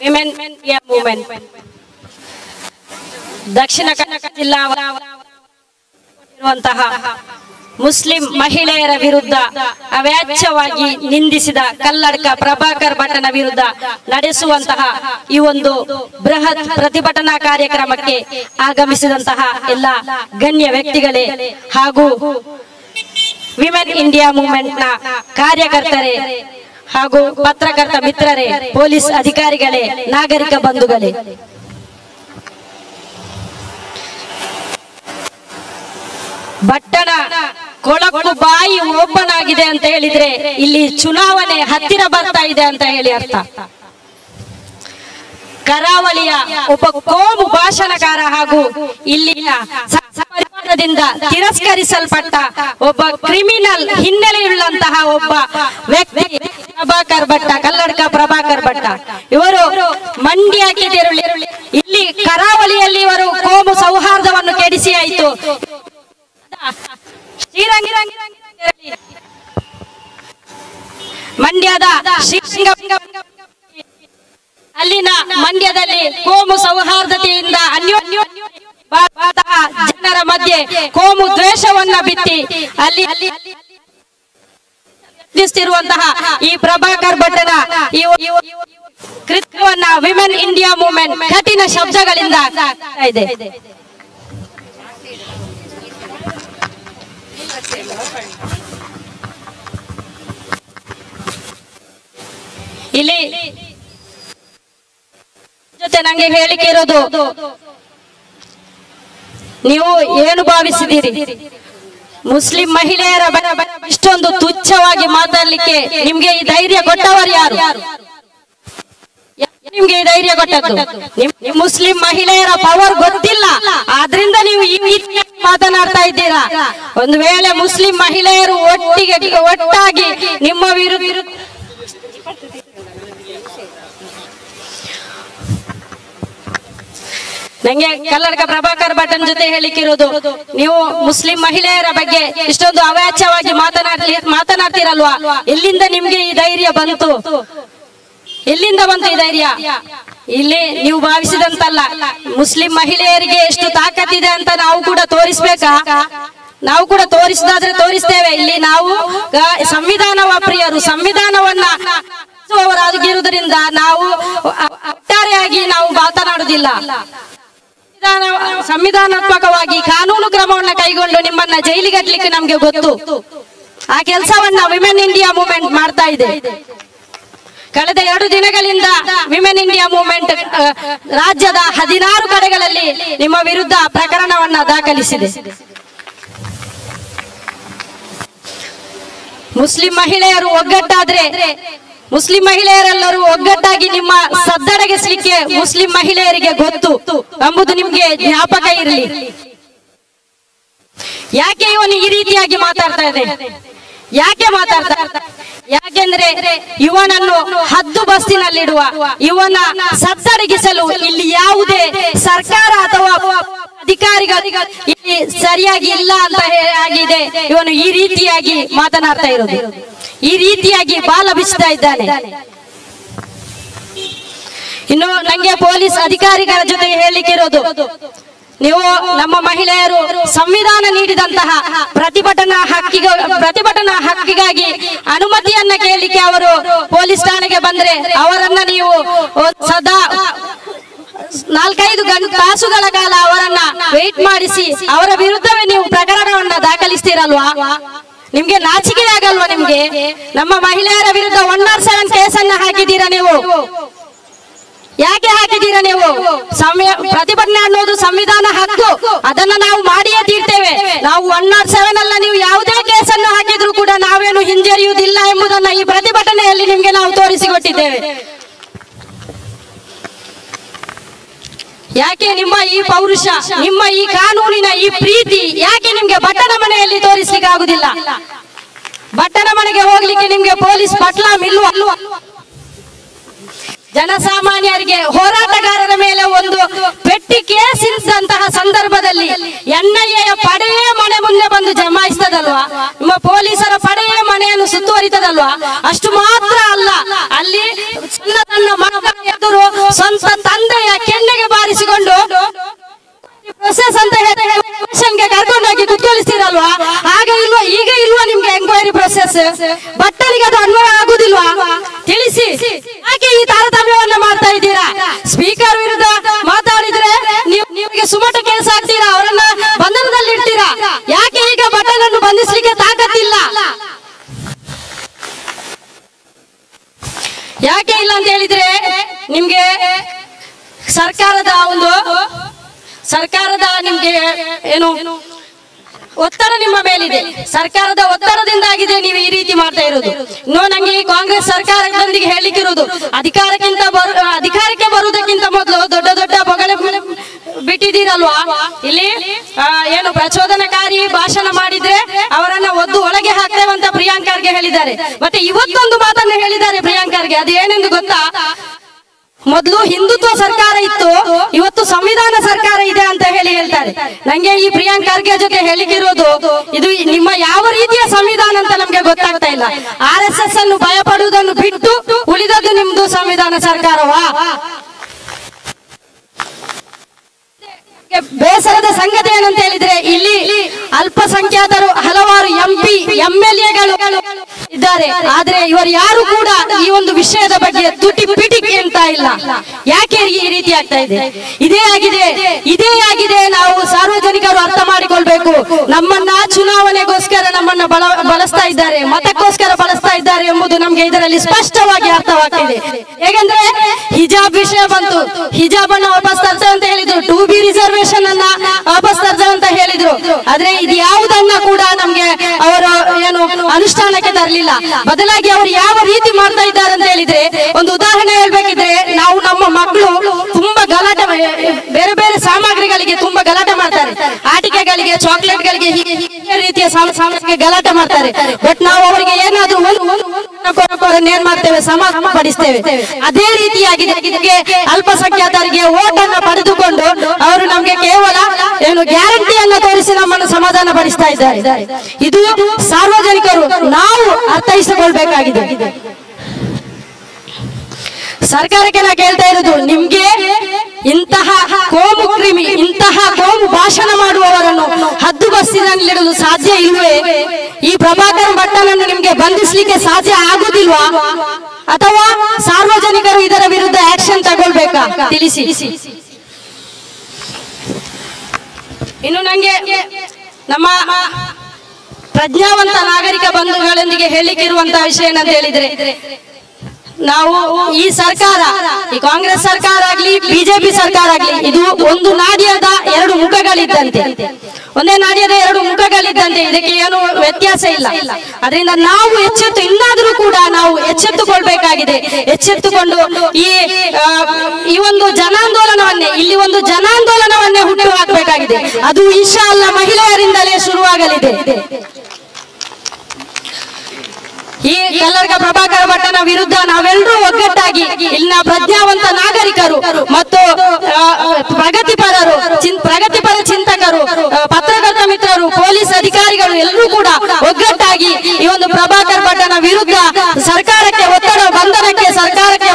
Women India movement Dakshina Kannada ಜಿಲ್ಲಾ ಇರುವಂತಹ ಮುಸ್ಲಿಂ ಮಹಿಳೆಯರ ವಿರುದ್ಧ ಅವ್ಯಾಚ್ಯವಾಗಿ ನಿಂದಿಸಿದ ಕಲ್ಲಡ್ಕ ಪ್ರಭಾಕರ್ ಭಟ್ಟನ ವಿರುದ್ಧ ನಡೆಸುವಂತಹ ಈ ಒಂದು ಬೃಹತ್ ಪ್ರತಿಭಟನಾ ಕಾರ್ಯಕ್ರಮಕ್ಕೆ ಆಗಮಿಸಿದಂತಹ ಎಲ್ಲ ಗಣ್ಯ ವ್ಯಕ್ತಿಗಳೇ ಹಾಗೂ ವಿಮೆನ್ ಇಂಡಿಯಾ ಮೂವ್ಮೆಂಟ್ ನ ಕಾರ್ಯಕರ್ತರೇ ಹಾಗೂ ಪತ್ರಕರ್ತ ಮಿತ್ರರೇ, ಪೊಲೀಸ್ ಅಧಿಕಾರಿಗಳೇ, ನಾಗರಿಕ ಬಂಧುಗಳೇ, ಭಟ್ಟನ ಕೊಳಕು ಬಾಯಿ ಓಪನ್ ಆಗಿದೆ ಅಂತ ಹೇಳಿದ್ರೆ ಇಲ್ಲಿ ಚುನಾವಣೆ ಹತ್ತಿರ ಬರ್ತಾ ಇದೆ ಅಂತ ಹೇಳಿ ಅರ್ಥ. ಕರಾವಳಿಯ ಒಬ್ಬ ಕೋಮು ಭಾಷಣಕಾರ ಹಾಗೂ ಇಲ್ಲಿನ ಪರಿವಾರದಿಂದ ತಿರಸ್ಕರಿಸಲ್ಪಟ್ಟ ಒಬ್ಬ ಕ್ರಿಮಿನಲ್ ಹಿನ್ನೆಲೆಯುಳ್ಳಂತಹ ಒಬ್ಬ ವ್ಯಕ್ತಿ ಪ್ರಭಾಕರ್ ಭಟ್ಟ, ಕಲ್ಲಡ್ಕ ಪ್ರಭಾಕರ್ ಭಟ್ಟ. ಇವರು ಮಂಡ್ಯಕ್ಕೆ ತೆರಳಿ ಇಲ್ಲಿ ಕರಾವಳಿಯಲ್ಲಿ ಇವರು ಕೋಮು ಸೌಹಾರ್ದವನ್ನು ಕೆಡಿಸಿ ಆಯಿತು. ಮಂಡ್ಯದ ಅಲ್ಲಿನ ಮಂಡ್ಯದಲ್ಲಿ ಕೋಮು ಸೌಹಾರ್ದತೆಯಿಂದ ಅನ್ಯೋನ್ಯ ಜನರ ಮಧ್ಯೆ ಕೋಮು ದ್ವೇಷವನ್ನ ಬಿತ್ತಿ ಅಲ್ಲಿ ಪ್ರತಿನಿಧಿಸುತ್ತಿರುವಂತಹ ಈ ಪ್ರಭಾಕರ್ ಭಟ್ಟನ ಈ ಕೃತ್ಯವನ್ನ ವಿಮೆನ್ ಇಂಡಿಯಾ ಮೂವ್ಮೆಂಟ್ ಕಠಿಣ ಶಬ್ದಗಳಿಂದ ಇದೆ. ಇಲ್ಲಿ ಜೊತೆ ನಂಗೆ ಹೇಳಿಕೆ ಇರೋದು, ನೀವು ಏನು ಭಾವಿಸಿದ್ದೀರಿ? ಮುಸ್ಲಿಂ ಮಹಿಳೆಯರ ಇಷ್ಟೊಂದು ತುಚ್ಛವಾಗಿ ಮಾತಾಡ್ಲಿಕ್ಕೆ ನಿಮ್ಗೆ ಈ ಧೈರ್ಯ ಕೊಟ್ಟವರು ಯಾರು? ನಿಮ್ಗೆ ಈ ಧೈರ್ಯ ಕೊಟ್ಟದ್ದು ಮುಸ್ಲಿಂ ಮಹಿಳೆಯರ ಪವರ್ ಗೊತ್ತಿಲ್ಲ, ಆದ್ರಿಂದ ನೀವು ಈ ರೀತಿ ಮಾತನಾಡ್ತಾ ಇದ್ದೀರಾ. ಒಂದು ವೇಳೆ ಮುಸ್ಲಿಂ ಮಹಿಳೆಯರು ಒಟ್ಟಾಗಿ ನಿಮ್ಮ ವಿರುದ್ಧ ನಂಗೆ ಕಲ್ಲಡ್ಕ ಪ್ರಭಾಕರ್ ಭಟ್ಟನ್ ಜೊತೆ ಹೇಳಿಕಿರೋದು, ನೀವು ಮುಸ್ಲಿಂ ಮಹಿಳೆಯರ ಬಗ್ಗೆ ಇಷ್ಟೊಂದು ಅವಾಚ್ಯವಾಗಿ ಮಾತನಾಡ್ತೀರಲ್ವಾ, ಎಲ್ಲಿಂದ ನಿಮ್ಗೆ ಈ ಧೈರ್ಯ ಬಂತು? ಎಲ್ಲಿಂದ ಬಂತು ಈ ಧೈರ್ಯ? ಇಲ್ಲಿ ನೀವು ಭಾವಿಸಿದಂತಲ್ಲ, ಮುಸ್ಲಿಂ ಮಹಿಳೆಯರಿಗೆ ಎಷ್ಟು ತಾಕತ್ತಿದೆ ಅಂತ ನಾವು ಕೂಡ ತೋರಿಸ್ಬೇಕಾ? ನಾವು ಕೂಡ ತೋರಿಸದಾದ್ರೆ ತೋರಿಸ್ತೇವೆ. ಇಲ್ಲಿ ನಾವು ಸಂವಿಧಾನವ ಪ್ರಿಯರು, ಸಂವಿಧಾನವನ್ನ ಆಗಿರುವುದರಿಂದ ನಾವು ಒಟ್ಟಾರೆಯಾಗಿ ನಾವು ಮಾತನಾಡುವುದಿಲ್ಲ. ಸಂವಿಧಾನಾತ್ಮಕವಾಗಿ ಕಾನೂನು ಕ್ರಮವನ್ನ ಕೈಗೊಂಡು ನಿಮ್ಮನ್ನ ಜೈಲಿಗಟ್ಲಿಕ್ಕೆ ನಮ್ಗೆ ಗೊತ್ತು. ಆ ಕೆಲಸವನ್ನ ವಿಮೆನ್ ಇಂಡಿಯಾ ಮೂವ್ಮೆಂಟ್ ಮಾಡ್ತಾ ಇದೆ. ಕಳೆದ 2 ದಿನಗಳಿಂದ ವಿಮೆನ್ ಇಂಡಿಯಾ ಮೂವ್ಮೆಂಟ್ ರಾಜ್ಯದ 16 ಕಡೆಗಳಲ್ಲಿ ನಿಮ್ಮ ವಿರುದ್ಧ ಪ್ರಕರಣವನ್ನ ದಾಖಲಿಸಿದೆ. ಮುಸ್ಲಿಂ ಮಹಿಳೆಯರು ಒಗ್ಗಟ್ಟಾದ್ರೆ, ಮುಸ್ಲಿಂ ಮಹಿಳೆಯರೆಲ್ಲರೂ ಒಗ್ಗಟ್ಟಾಗಿ ನಿಮ್ಮ ಸದ್ದಡಗಿಸ್ಲಿಕ್ಕೆ ಮುಸ್ಲಿಂ ಮಹಿಳೆಯರಿಗೆ ಗೊತ್ತು ಎಂಬುದು ನಿಮ್ಗೆ ಜ್ಞಾಪಕ ಇರಲಿ. ಯಾಕೆ ಇವನು ಈ ರೀತಿಯಾಗಿ ಮಾತಾಡ್ತಾ ಇದೆ? ಯಾಕೆಂದ್ರೆ ಇವನನ್ನು ಹದ್ದು ಬಸ್ತಿನಲ್ಲಿಡುವ, ಇವನ ಸದ್ದಡಗಿಸಲು ಇಲ್ಲಿ ಯಾವುದೇ ಸರ್ಕಾರ ಅಥವಾ ಅಧಿಕಾರಿಗಳು ಇಲ್ಲಿ ಸರಿಯಾಗಿ ಇಲ್ಲ ಅಂತ ಆಗಿದೆ. ಇವನು ಈ ರೀತಿಯಾಗಿ ಮಾತನಾಡ್ತಾ ಇರೋದು, ಈ ರೀತಿಯಾಗಿ ಬಾಲ ಬಿಚ್ತಾ ಇದ್ದಾನೆ. ಇನ್ನು ನಂಗೆ ಪೊಲೀಸ್ ಅಧಿಕಾರಿಗಳ ಜೊತೆಗೆ ಹೇಳಿಕಿರೋದು, ನೀವು ನಮ್ಮ ಮಹಿಳೆಯರು ಸಂವಿಧಾನ ನೀಡಿದಂತಹ ಪ್ರತಿಭಟನಾ ಹಕ್ಕಿಗಾಗಿ ಅನುಮತಿಯನ್ನ ಕೇಳಲಿಕ್ಕೆ ಅವರು ಪೊಲೀಸ್ ಠಾಣೆಗೆ ಬಂದ್ರೆ ಅವರನ್ನ ನೀವು ಸದಾ 4-5 ತಾಸುಗಳ ಕಾಲ ಅವರನ್ನ ವೇಟ್ ಮಾಡಿಸಿ ಅವರ ವಿರುದ್ಧವೇ ನೀವು ಪ್ರಕರಣವನ್ನ ದಾಖಲಿಸ್ತೀರಲ್ವಾ? ನಿಮ್ಗೆ ನಾಚಿಕೆ ಆಗಲ್ವಾ? ನಿಮ್ಗೆ ನಮ್ಮ ಮಹಿಳೆಯರ ವಿರುದ್ಧ 107 ಕೇಸನ್ನ ಹಾಕಿದ್ದೀರಾ ನೀವು. ಯಾಕೆ ಹಾಕಿದ್ದೀರಾ ನೀವು? ಪ್ರತಿಭಟನೆ ಅನ್ನೋದು ಸಂವಿಧಾನ ಹಕ್ಕು, ಅದನ್ನ ನಾವು ಮಾಡಿಯೇ ತೀರ್ತೇವೆ. ನಾವು 107 ಅಲ್ಲ, ನೀವು ಯಾವುದೇ ಕೇಸನ್ನು ಹಾಕಿದ್ರು ಕೂಡ ನಾವೇನು ಹಿಂಜರಿಯುವುದಿಲ್ಲ ಎಂಬುದನ್ನ ಈ ಪ್ರತಿಭಟನೆಯಲ್ಲಿ ನಿಮ್ಗೆ ನಾವು ತೋರಿಸಿಕೊಟ್ಟಿದ್ದೇವೆ. ಯಾಕೆ ನಿಮ್ಮ ಈ ಪೌರುಷ, ನಿಮ್ಮ ಈ ಕಾನೂನಿನ ಈ ಪ್ರೀತಿ ಯಾಕೆ ನಿಮ್ಗೆ ಬಟ್ಟನ ಮನೆಯಲ್ಲಿ ತೋರಿಸ್ಲಿಕ್ಕೆ ಆಗುದಿಲ್ಲ? ಬಟ್ಟನ ಮನೆಗೆ ಹೋಗ್ಲಿಕ್ಕೆ ನಿಮ್ಗೆ ಪೊಲೀಸ್ ಪಟ್ಲಾಮ್ ಇಲ್ವಾ? ಜನಸಾಮಾನ್ಯರಿಗೆ, ಹೋರಾಟಗಾರರ ಮೇಲೆ ಒಂದು ಪೆಟ್ಟಿ ಕೇಸ್ ಇದ್ದಂತಹ ಸಂದರ್ಭದಲ್ಲಿ NIA ಪಡೆಯೇ ಮನೆ ಮುಂದೆ ಬಂದು ಜಮಾಯಿಸ್ತದಲ್ವಾ? ನಿಮ್ಮ ಪೊಲೀಸರ ಪಡೆಯೇ ಮನೆಯನ್ನು ಸುತ್ತುವರಿತದಲ್ವಾ? ಅಷ್ಟು ಮಾತ್ರ ಅಲ್ಲ, ಅಲ್ಲಿ ಸಣ್ಣ ಮಕ್ಕಳ ಎದುರು ಸ್ವಂತ ತಂದೆಯ ಕೆನ್ನೆಗೆ ಬಾರಿಸಿಕೊಂಡು ಪ್ರೊಸೆಸ್ ಅಂತ ಹೇಳಿ ಕರ್ಕೊಂಡೋಗಿ ಕುತ್ಕೊಳಿಸ್ತೀರಲ್ವಾ? ಆಗ ಇಲ್ವಾ? ಈಗ ಇಲ್ವಾ ನಿಮ್ಗೆ ಎಂಕ್ವೈರಿ ಪ್ರೊಸೆಸ್? ಬಟ್ಟಲಿಗೆ ಅದು ಅನ್ವಯ ಆಗುದಿಲ್ವಾ? ತಿಳಿಸಿ, ಯಾಕೆ ಈ ತಾರತಮ್ಯವನ್ನ ಮಾಡ್ತಾ ಇದ್ದೀರಾ? ಸ್ಪೀಕರ್ ವಿರುದ್ಧ ಮಾತಾಡಿದ್ರೆ ನಿಮಗೆ ಸುಮಟ ಕೇಸ್ ಹಾಕ್ತೀರಾ, ಅವರನ್ನ ಬಂಧನದಲ್ಲಿ ಇಡ್ತೀರಾ. ಯಾಕೆ ಈಗ ಬಟ್ಟಲನ್ನು ಬಂಧಿಸ್ಲಿಕ್ಕೆ ತಾಕತ್ತಿಲ್ಲ? ಯಾಕೆ ಇಲ್ಲ ಅಂತ ಹೇಳಿದ್ರೆ ನಿಮ್ಗೆ ಸರ್ಕಾರದ ನಿಮ್ಗೆ ಏನು ಒತ್ತಡ ನಿಮ್ಮ ಮೇಲಿದೆ. ಸರ್ಕಾರದ ಒತ್ತಡದಿಂದಾಗಿದೆ ನೀವು ಈ ರೀತಿ ಮಾಡ್ತಾ ಇರೋದು. ಇನ್ನು ನಂಗೆ ಈ ಕಾಂಗ್ರೆಸ್ ಸರ್ಕಾರದೊಂದಿಗೆ ಹೇಳಿಕಿರುವುದು, ಅಧಿಕಾರಕ್ಕೆ ಬರುವುದಕ್ಕಿಂತ ಮೊದಲು ದೊಡ್ಡ ಬೊಗಳೆ ಬಿಟ್ಟಿದ್ದೀರಲ್ವಾ? ಇಲ್ಲಿ ಏನು ಪ್ರಚೋದನಕಾರಿ ಭಾಷಣ ಮಾಡಿದ್ರೆ ಅವರನ್ನ ಒದ್ದು ಒಳಗೆ ಹಾಕ್ತೇವಂತ ಪ್ರಿಯಾಂಕರ್ಗೆ ಹೇಳಿದ್ದಾರೆ. ಮತ್ತೆ ಇವತ್ತೊಂದು ಮಾತನ್ನು ಹೇಳಿದ್ದಾರೆ ಪ್ರಿಯಾಂಕರ್ಗೆ, ಅದು ಏನೆಂದು ಗೊತ್ತಾ? ಮೊದಲು ಹಿಂದುತ್ವ ಸರ್ಕಾರ ಇತ್ತು, ಇವತ್ತು ಸಂವಿಧಾನ ಸರ್ಕಾರ ಇದೆ ಅಂತ ಹೇಳ್ತಾರೆ. ನಂಗೆ ಈ ಪ್ರಿಯಾಂಕ್ ಖರ್ಗೆ ಜೊತೆ ಹೇಳಿಕಿರೋದು, ಇದು ನಿಮ್ಮ ಯಾವ ರೀತಿಯ ಸಂವಿಧಾನ ಅಂತ ನಮ್ಗೆ ಗೊತ್ತಾಗ್ತಾ ಇಲ್ಲ. RSS ಅನ್ನು ಭಯಪಡುವುದನ್ನು ಬಿಟ್ಟು ಉಳಿದದ್ದು ನಿಮ್ದು ಸಂವಿಧಾನ ಸರ್ಕಾರವಾ? ಬೇಸರದ ಸಂಗತಿ ಏನಂತ ಹೇಳಿದ್ರೆ, ಇಲ್ಲಿ ಅಲ್ಪಸಂಖ್ಯಾತರು ಹಲವಾರು MP MLAಗಳು ಇದ್ದಾರೆ. ಆದ್ರೆ ಇವರು ಯಾರು ಕೂಡ ಈ ಒಂದು ವಿಷಯದ ಬಗ್ಗೆ ತುಟಿ ಪಿಟಿಕೆ ಅಂತ ಇಲ್ಲ. ಯಾಕೆ ಈ ರೀತಿ ಆಗ್ತಾ ಇದೆ? ಇದೇ ಆಗಿದೆ. ನಾವು ಸಾರ್ವಜನಿಕರು ಅರ್ಥ ಮಾಡಿಕೊಳ್ಬೇಕು. ನಮ್ಮನ್ನ ಚುನಾವಣೆಗೋಸ್ಕರ ನಮ್ಮನ್ನ ಬಳಸ್ತಾ ಇದ್ದಾರೆ, ಮತಕ್ಕೋಸ್ಕರ ಬಳಸ್ತಾ ಇದ್ದಾರೆ ಎಂಬುದು ನಮ್ಗೆ ಇದರಲ್ಲಿ ಸ್ಪಷ್ಟವಾಗಿ ಅರ್ಥವಾಗ್ತಿದೆ. ಹೇಗೆಂದ್ರೆ ಹಿಜಾಬ್ ವಿಷಯ ಬಂತು, ಹಿಜಾಬ್ ಅನ್ನ ವಾಪಸ್ ತರ್ತಾರೆ ಅಂತ ಹೇಳಿದ್ರು, 2B ರಿಸರ್ವೇಶನ್ ಅನ್ನ ವಾಪಸ್ ತರ್ತಾರೆ ಅಂತ ಹೇಳಿದ್ರು. ಆದ್ರೆ ಇದು ಯಾವುದನ್ನ ಕೂಡ ನಮ್ಗೆ ಅವರು ಏನು ಅನುಷ್ಠಾನಕ್ಕೆ ತರಲಿಲ್ಲ. ಬದಲಾಗಿ ಅವರು ಯಾವ ರೀತಿ ಮಾಡ್ತಾ ಇದ್ದಾರೆ ಅಂತ ಹೇಳಿದ್ರೆ, ಒಂದು ಉದಾಹರಣೆ ಹೇಳ್ಬೇಕಿದ್ರೆ, ನಾವು ನಮ್ಮ ಮಕ್ಕಳು ತುಂಬಾ ಗಲಾಟೆ, ಬೇರೆ ಬೇರೆ ಸಾಮಗ್ರಿಗಳಿಗೆ ತುಂಬಾ ಗಲಾಟೆ ಮಾಡ್ತಾರೆ, ಆಟಿಕೆಗಳಿಗೆ, ಚಾಕ್ಲೇಟ್ಗಳಿಗೆ, ಹೀಗೆ ರೀತಿಯ ಸಾಮಗ್ರಿಗೆ ಗಲಾಟೆ ಮಾಡ್ತಾರೆ. ಬಟ್ ನಾವು ಅವರಿಗೆ ಏನಾದ್ರೂ ಏನ್ ಮಾಡ್ತೇವೆ, ಸಮಾಧಾನಪಡಿಸ್ತೇವೆ. ಅದೇ ರೀತಿಯಾಗಿದೆ ಅಲ್ಪಸಂಖ್ಯಾತರಿಗೆ ಓಟನ್ನು ಪಡೆದುಕೊಂಡು ಅವರು ನಮ್ಗೆ ಕೇವಲ ಏನು ಗ್ಯಾರಂಟಿಯನ್ನ ತೋರಿಸಿ ನಮ್ಮನ್ನು ಸಮಾಧಾನ ಪಡಿಸ್ತಾ ಇದ್ದಾರೆ. ಇದು ಸಾರ್ವಜನಿಕರು ನಾವು ಅರ್ಥೈಸಿಕೊಳ್ಬೇಕಾಗಿದೆ. ಸರ್ಕಾರಕ್ಕೆ ನಾ ಕೇಳ್ತಾ ಇರೋದು, ನಿಮ್ಗೆ ಇಂತಹ ಕೋಮು ಕ್ರಿಮಿ, ಇಂತಹ ಕೋಮು ಭಾಷಣ ಮಾಡುವವರನ್ನು ಹದ್ದು ಬಸ್ಸಿನಲ್ಲಿಡಲು ಸಾಧ್ಯ ಇಲ್ವೇ? ಈ ಪ್ರಭಾಕರ್ ಭಟ್ಟನನ್ನು ನಿಮ್ಗೆ ಬಂಧಿಸ್ಲಿಕ್ಕೆ ಸಾಧ್ಯ ಆಗುದಿಲ್ವಾ? ಅಥವಾ ಸಾರ್ವಜನಿಕರು ಇದರ ವಿರುದ್ಧ ಆಕ್ಷನ್ ತಗೊಳ್ಬೇಕಾ? ತಿಳಿಸಿ. ಇನ್ನು ನಂಗೆ ನಮ್ಮ ಪ್ರಜ್ಞಾವಂತ ನಾಗರಿಕ ಬಂಧುಗಳೊಂದಿಗೆ ಹೇಳಿಕ್ಕಿರುವಂತಹ ವಿಷಯ ಏನಂತ ಹೇಳಿದ್ರೆ, ನಾವು ಈ ಸರ್ಕಾರ, ಈ ಕಾಂಗ್ರೆಸ್ ಸರ್ಕಾರ ಆಗ್ಲಿ, ಬಿಜೆಪಿ ಸರ್ಕಾರ ಆಗ್ಲಿ, ಇದು ಒಂದು ನಾಣ್ಯದ ಎರಡು ಮುಖಗಳಿದ್ದಂತೆ, ಒಂದೇ ನಾಣ್ಯದ ಎರಡು ಮುಖಗಳಿದ್ದಂತೆ. ಇದಕ್ಕೆ ಏನು ವ್ಯತ್ಯಾಸ ಇಲ್ಲ. ಅದರಿಂದ ನಾವು ಇನ್ನಾದ್ರೂ ಕೂಡ ನಾವು ಎಚ್ಚೆತ್ತುಕೊಳ್ಬೇಕಾಗಿದೆ. ಎಚ್ಚೆತ್ತುಕೊಂಡು ಈ ಒಂದು ಜನಾಂದೋಲನವನ್ನೇ, ಇಲ್ಲಿ ಒಂದು ಜನಾಂದೋಲನವನ್ನೇ ಹುಟ್ಟು ಹಾಕಬೇಕಾಗಿದೆ. ಅದು ಇನ್ಶಾ ಅಲ್ಲಾ ಮಹಿಳೆಯರಿಂದಲೇ ಶುರುವಾಗಲಿದೆ. ಈ ಕಲ್ಲರ್ಗ ಪ್ರಭಾಕರ ಭಟ್ಟನ ವಿರುದ್ಧ ನಾವೆಲ್ಲರೂ ಒಗ್ಗಟ್ಟಾಗಿ ಇಲ್ಲಿನ ಪ್ರಜ್ಞಾವಂತ ನಾಗರಿಕರು ಮತ್ತು ಪ್ರಗತಿಪರ ಚಿಂತಕರು, ಪತ್ರಕರ್ತ ಮಿತ್ರರು, ಪೊಲೀಸ್ ಅಧಿಕಾರಿಗಳು ಎಲ್ಲರೂ ಕೂಡ ಒಗ್ಗಟ್ಟಾಗಿ ಈ ಒಂದು ಪ್ರಭಾಕರ್ ಭಟ್ಟನ ವಿರುದ್ಧ ಸರ್ಕಾರಕ್ಕೆ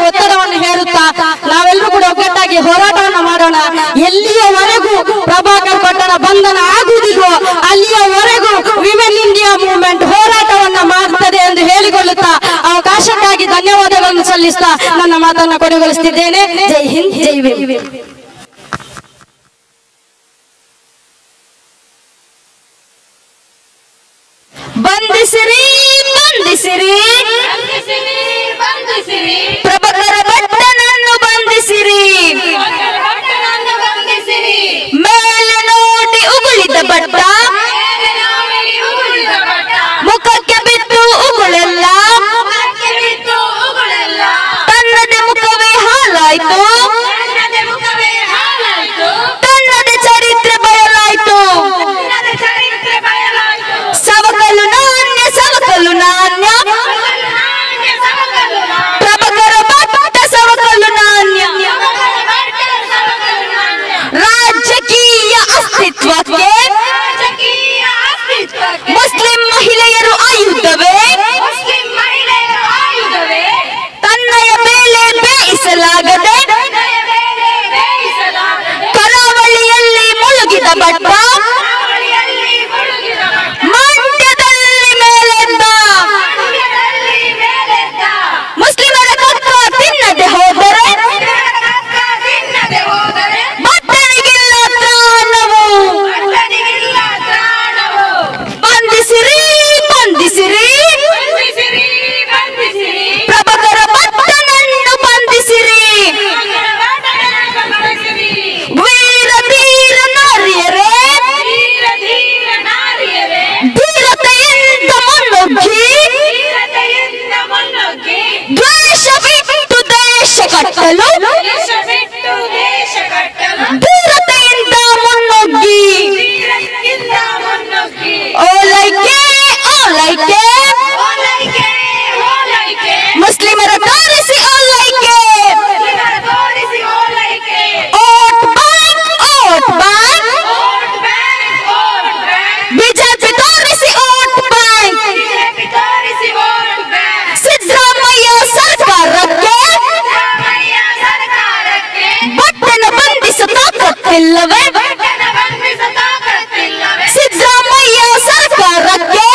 ಒತ್ತಡವನ್ನು ಹೇರುತ್ತಾ ನಾವೆಲ್ಲರೂ ಕೂಡ ಒಗ್ಗಟ್ಟಾಗಿ ಹೋರಾಟವನ್ನು ಮಾಡೋಣ. ಎಲ್ಲಿಯವರೆಗೂ ಪ್ರಭಾಕರ್ ಭಟ್ಟನ ಬಂಧನ ಆಗುವುದಿಲ್ವೋ ಅಲ್ಲಿಯವರೆಗೂ ವಿಮೆನ್ ಇಂಡಿಯಾ ಮೂವ್ಮೆಂಟ್ ಹೋರಾಟವನ್ನ ಮಾಡುತ್ತದೆ ಎಂದು ಹೇಳಿಕೊಳ್ಳುತ್ತಾ ಅವಕಾಶಕ್ಕಾಗಿ ಧನ್ಯವಾದಗಳನ್ನು ಸಲ್ಲಿಸ್ತಾ ನನ್ನ ಮಾತನ್ನು ಕೊನೆಗೊಳಿಸುತ್ತಿದ್ದೇನೆ. ಜೈ ಹಿಂದ್, ಜೈ ಭೀಮ್. ಬಂಧಿಸಿರಿ ಪ್ರಭಾಕರ ಭಟ್ಟನನ್ನು ಬಂಧಿಸಿರಿ. ಮೇಲೆ ನೋಡಿ ಉಗುಳಿದ ಭಟ್ಟ, ಮುಖಕ್ಕೆ ಬಿದ್ದು ಉಗುಳೆಲ್ಲ, ತನ್ನದೇ ಮುಖವೇ ಹಾಲಾಯ್ತು, ತನ್ನದೇ ಚರಿತ್ರೆ ಬಯಲಾಯ್ತು. ಸವಕಲು ನಾಣ್ಯ ಪ್ರಭಾಕರ ಭಟ್ಟ ಸವಕಲು ನಾಣ್ಯ. ರಾಜಕೀಯ ಅಸ್ತಿತ್ವಕ್ಕೆ ಮುಸ್ಲಿಂ ಮಹಿಳೆಯರು ಆಯುಧವೇ, ತನ್ನಯ ಬೇಳೆ ಬೇಯಿಸಲಾಗದೆ ಕರಾವಳಿಯಲ್ಲಿ ಮುಳುಗಿದ ಭಟ್ಟ ಮಂಡ್ಯದಲ್ಲಿ ಮೇಲೆದ್ದ. ಮುಸ್ಲಿಮರ ಕಕ್ಕ ತಿನ್ನದೆ ಹೋದರೆ ಭಟ್ಟನಿಗಿಲ್ಲ ತ್ರಾಣವು. ಬಂಧಿಸಿರಿ ಪ್ರಭಾಕರ ಭಟ್ಟನನ್ನು ಬಂಧಿಸಿರಿ. ವೀರ ಧೀರ ನಾರಿಯರೇ, ಧೀರತೆಯಿಂದ ಮುನ್ನುಗ್ಗಿ ದ್ವೇಷ ಬಿಟ್ಟು ದೇಶ ಕಟ್ಟಲು, ಧೀರತೆಯಿಂದ ಮುನ್ನುಗ್ಗಿ. ಓಲೈಕೆ ಮುಸ್ಲಿಮರ ತೋರಿಸಿ ಓಲೈಕೆ. ಓಟ್ ಬ್ಯಾಂಕ್ ಬಿಜೆಪಿ ತೋರಿಸಿ ಓಟ್ ಬ್ಯಾಂಕ್. ಸಿದ್ದರಾಮಯ್ಯ ಸರ್ಕಾರಕ್ಕೆ ಭಟ್ಟನ ಬಂಧಿಸ ತಾಕತ್ತಿಲ್ಲವೇ? ಸಿದ್ದರಾಮಯ್ಯ ಸರ್ಕಾರಕ್ಕೆ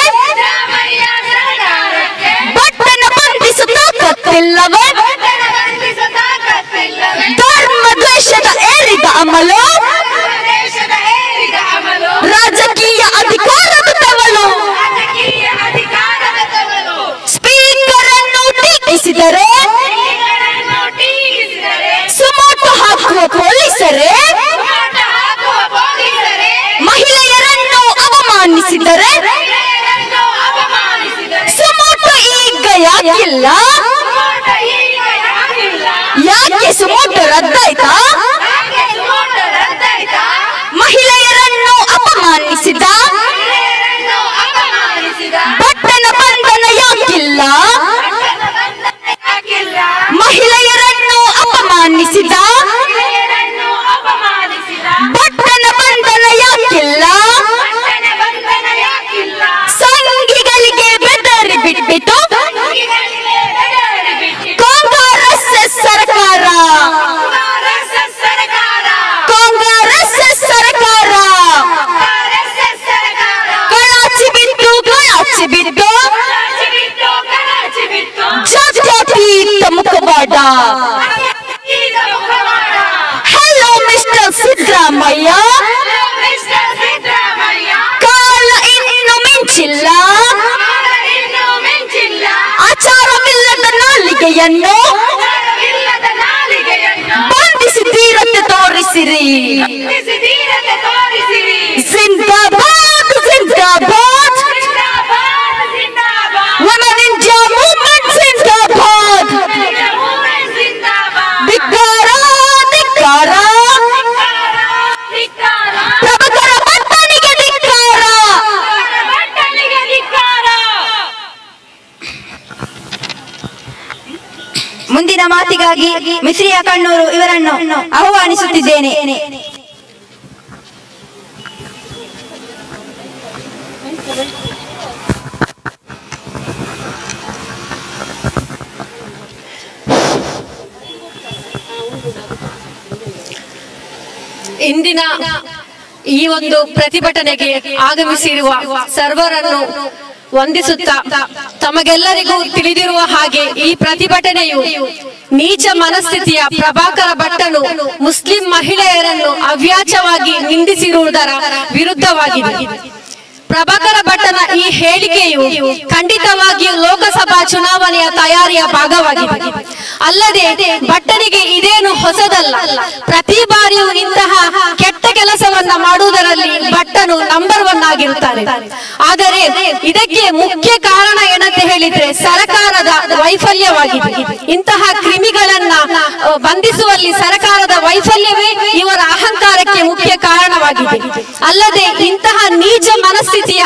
ಪೊಲೀಸರೇ, ಮಹಿಳೆಯರನ್ನು ಅವಮಾನಿಸಿದರೆ ಸುಮೋಟೋ ಈಗ ಯಾಕಿಲ್ಲ? ಯಾಕೆ ಸುಮೋಟೋ ರದ್ದಾಯ್ತಾ? ಮಹಿಳೆಯರನ್ನು ಅಪಮಾನಿಸಿದ ಭಟ್ಟನ ಬಂಧನ ಯಾಕಿಲ್ಲ? ಮಹಿಳೆಯರನ್ನು ಅಪಮಾನಿಸಿದ ಭಟ್ಟನ ಬಂಧನ ಯಾಕಿಲ್ಲ? ಸಂಘಿಗಳಿಗೆ ಬೆದರಿ ಬಿಟ್ಬಿಟ್ಟು ಕಾಂಗ್ರೆಸ್ ಸರ್ಕಾರ ಕಳಚಿ ಬಿಟ್ಟು ಜಾತ್ಯತೀತ ಮುಖವಾಡ. ಹಲೋ ಮಿಸ್ಟರ್ ಸಿದ್ದರಾಮಯ್ಯ, ಕಾಲ ಇನ್ನು ಮಿಂಚಿಲ್ಲ. ಆಚಾರವಿಲ್ಲದ ನಾಲಿಗೆಯನ್ನು ಬಂಧಿಸಿ ಧೀರತೆ ತೋರಿಸಿರಿ. ಜಿಂದಾಬಾದ್ ಜಿಂದಾಬಾದ್, ವುಮೆನ್ ಇಂಡಿಯಾ ಮೂವ್ಮೆಂಟ್ ಜಿಂದಾಬಾದ್. ಧಿಕ್ಕಾರ ಧಿಕ್ಕಾರ, ಪ್ರಭುಕರ ಭಟ್ಟನಿಗೆ ಧಿಕ್ಕಾರ. ಮುಂದಿನ ಮಾತಿಗಾಗಿ ಮಿಶ್ರಿಯ ಕಣ್ಣೂರು ಇವರನ್ನು ಆಹ್ವಾನಿಸುತ್ತಿದ್ದೇನೆ. ಇಂದಿನ ಈ ಒಂದು ಪ್ರತಿಭಟನೆಗೆ ಆಗಮಿಸಿರುವ ಸರ್ವರನ್ನು ವಂದಿಸುತ್ತಾ, ತಮಗೆಲ್ಲರಿಗೂ ತಿಳಿದಿರುವ ಹಾಗೆ ಈ ಪ್ರತಿಭಟನೆಯು ನೀಚ ಮನಸ್ಥಿತಿಯ ಪ್ರಭಾಕರ ಭಟ್ಟನು ಮುಸ್ಲಿಂ ಮಹಿಳೆಯರನ್ನು ಅವ್ಯಾಚವಾಗಿ ನಿಂದಿಸಿರುವುದರ ವಿರುದ್ಧವಾಗಿದೆ. ಪ್ರಭಾಕರ ಭಟ್ಟನ ಈ ಹೇಳಿಕೆಯು ಖಂಡಿತವಾಗಿಯೂ ಲೋಕಸಭಾ ಚುನಾವಣೆಯ ತಯಾರಿಯ ಭಾಗವಾಗಿದೆ. ಅಲ್ಲದೆ ಭಟ್ಟನಿಗೆ ಇದೇನು ಹೊಸದಲ್ಲ. ಪ್ರತಿ ಬಾರಿಯೂ ಇಂತಹ ಕೆಟ್ಟ ಕೆಲಸವನ್ನ ಮಾಡುವುದರಲ್ಲಿ ಭಟ್ಟನು ನಂಬರ್ 1 ಆಗಿರುತ್ತಾರೆ. ಆದರೆ ಇದಕ್ಕೆ ಮುಖ್ಯ ಕಾರಣ ಏನಂತ ಹೇಳಿದ್ರೆ ಸರ್ಕಾರದ ವೈಫಲ್ಯವಾಗಿದೆ. ಇಂತಹ ಕ್ರಿಮಿಗಳನ್ನ ಬಂಧಿಸುವಲ್ಲಿ ಸರ್ಕಾರದ ವೈಫಲ್ಯವೇ ಇವರ ಅಹಂಕಾರಕ್ಕೆ ಮುಖ್ಯ ಕಾರಣವಾಗಿದೆ. ಅಲ್ಲದೆ ಇಂತಹ ನೀಚ ಮನಸ್ಥಿತಿಯ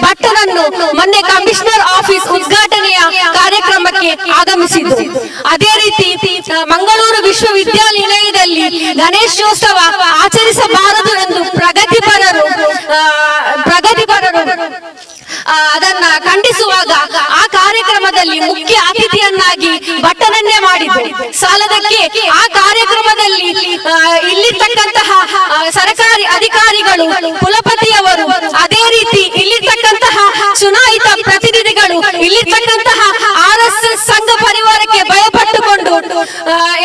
ಭಟ್ಟನನ್ನು ಮೊನ್ನೆ ಕಮಿಷನರ್ ಆಫೀಸ್ ಉದ್ಘಾಟನೆಯ ಕಾರ್ಯಕ್ರಮಕ್ಕೆ ಆಗಮಿಸಿದ್ದು. ಅದೇ ರೀತಿ ಮಂಗಳೂರು ವಿಶ್ವವಿದ್ಯಾನಿಲಯದಲ್ಲಿ ಗಣೇಶೋತ್ಸವ ಆಚರಿಸಬಾರದು ಎಂದು ಪ್ರಗತಿಪರರು ಅದನ್ನ ಖಂಡಿಸುವಾಗ ಆ ಕಾರ್ಯಕ್ರಮದಲ್ಲಿ ಮುಖ್ಯ ಅತಿಥಿಯನ್ನಾಗಿ ಭಟ್ಟನನ್ನೇ ಮಾಡಿದ್ರು. ಸಾಲದಕ್ಕೆ ಆ ಕಾರ್ಯಕ್ರಮದಲ್ಲಿ ಇಲ್ಲಿರ್ತಕ್ಕಂತಹ ಸರ್ಕಾರಿ ಅಧಿಕಾರಿಗಳು, ಕುಲಪತಿಯವರು, ಅದೇ ರೀತಿ ಇಲ್ಲಿರ್ತಕ್ಕಂತಹ ಚುನಾಯಿತ ಪ್ರತಿನಿಧಿಗಳು, ಇಲ್ಲಿರ್ತಕ್ಕಂತಹ RSS ಸಂಘ ಪರಿವಾರಕ್ಕೆ ಭಯಪಟ್ಟುಕೊಂಡು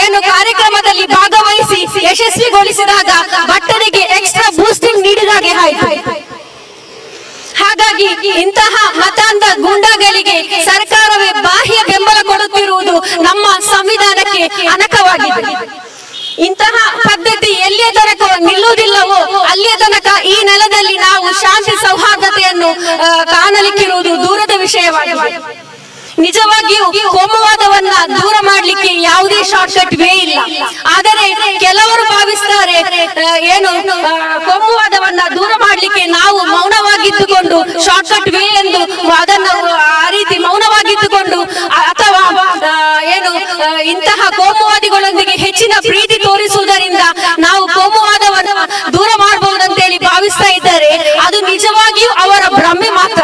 ಏನು ಕಾರ್ಯಕ್ರಮದಲ್ಲಿ ಭಾಗವಹಿಸಿ ಯಶಸ್ವಿಗೊಳಿಸಿದಾಗ ಭಟ್ಟನಿಗೆ ಎಕ್ಸ್ಟ್ರಾ ಬೂಸ್ಟಿಂಗ್ ನೀಡಿದಾಗೆ ಆಯಿತು. ಹಾಗಾಗಿ ಇಂತಹ ಮತಾಂಧ ಗೂಂಡಾಗಳಿಗೆ ಸರ್ಕಾರವೇ ಬಾಹ್ಯ ಬೆಂಬಲ ಕೊಡುತ್ತಿರುವುದು ನಮ್ಮ ಸಂವಿಧಾನಕ್ಕೆ ಅನಕವಾಗಿದೆ. ಇಂತಹ ಪದ್ಧತಿ ಎಲ್ಲಿಯ ತನಕ ನಿಲ್ಲುವುದಿಲ್ಲವೋ ಅಲ್ಲಿಯ ತನಕ ಈ ನೆಲದಲ್ಲಿ ನಾವು ಶಾಂತಿ ಸೌಹಾರ್ದತೆಯನ್ನು ಕಾಣಲಿಕ್ಕಿರುವುದು ದೂರದ ವಿಷಯವಾಗಿದೆ. ನಿಜವಾಗಿಯೂ ಕೋಮುವಾದವನ್ನ ದೂರ ಮಾಡಲಿಕ್ಕೆ ಯಾವುದೇ ಶಾರ್ಟ್ಕಟ್ ವೇ ಇಲ್ಲ. ಆದರೆ ಕೆಲವರು ಭಾವಿಸ್ತಾರೆ ಏನು ಕೋಮುವಾದವನ್ನ ದೂರ ಮಾಡಲಿಕ್ಕೆ ನಾವು ಮೌನವಾಗಿದ್ದುಕೊಂಡು ಶಾರ್ಟ್ಕಟ್ ವೇ ಎಂದು ಅದನ್ನು ಆ ರೀತಿ ಮೌನವಾಗಿದ್ದುಕೊಂಡು ಅಥವಾ ಏನು ಇಂತಹ ಕೋಮುವಾದಿಗಳೊಂದಿಗೆ ಹೆಚ್ಚಿನ ಪ್ರೀತಿ ತೋರಿಸುವುದರಿಂದ ನಾವು ಕೋಮುವಾದವನ್ನು ದೂರ ಮಾಡಬಹುದಂತೇಳಿ ಭಾವಿಸ್ತಾ ಇದ್ದಾರೆ. ಅದು ನಿಜವಾಗಿಯೂ ಅವರ ಭ್ರಮೆ ಮಾತ್ರ.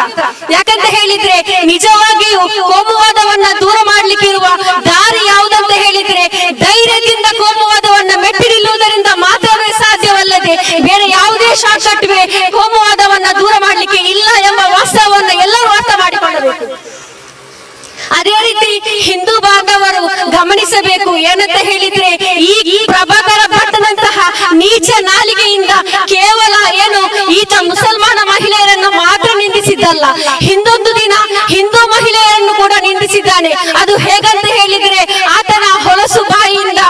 ಯಾಕಂತ ಹೇಳಿದ್ರೆ ನಿಜವಾಗಿಯೂ ಕೋಮುವಾದವನ್ನ ದೂರ ಮಾಡ್ಲಿಕ್ಕಿರುವ ದಾರಿ ಯಾವುದಂತ ಹೇಳಿದ್ರೆ ಧೈರ್ಯದಿಂದ ಕೋಮುವಾದವನ್ನ ಮೆಟ್ಟಿ ನಿಲ್ಲುವುದರಿಂದ ಮಾತ್ರವೇ ಸಾಧ್ಯವಲ್ಲದೆ ಬೇರೆ ಯಾವುದೇ ಶಾರ್ಟ್ಕಟ್ ವೇ ಕೋಮುವಾದವನ್ನ ದೂರ ಮಾಡ್ಲಿಕ್ಕೆ ಇಲ್ಲ ಎಂಬ ವಾಸ್ತವವನ್ನು ಎಲ್ಲರೂ ಅರ್ಥ ಮಾಡಿಕೊಳ್ಳಬೇಕು. ಅದೇ ರೀತಿ ಹಿಂದೂ ಬಾಂಧವರು ಗಮನಿಸಬೇಕು. ಏನಂತ ಹೇಳಿದ್ರೆ ಈ ಪ್ರಭಾಕರ ಭಟ್ಟನಂತಹ ನೀಚ ನಾಲಿಗೆಯಿಂದ ಕೇವಲ ಏನು ಈತ ಮುಸಲ್ಮಾನ ಮಹಿಳೆಯರನ್ನು ಮಾತ್ರ ನಿಂದಿಸಿದ್ದಲ್ಲ, ಹಿಂದೊಂದು ದಿನ ಹಿಂದೂ ಮಹಿಳೆಯರನ್ನು ಕೂಡ ನಿಂದಿಸಿದ್ದಾನೆ. ಅದು ಹೇಗಂತ ಹೇಳಿದ್ರೆ ಆತನ ಹೊಲಸು ಬಾಯಿಯಿಂದ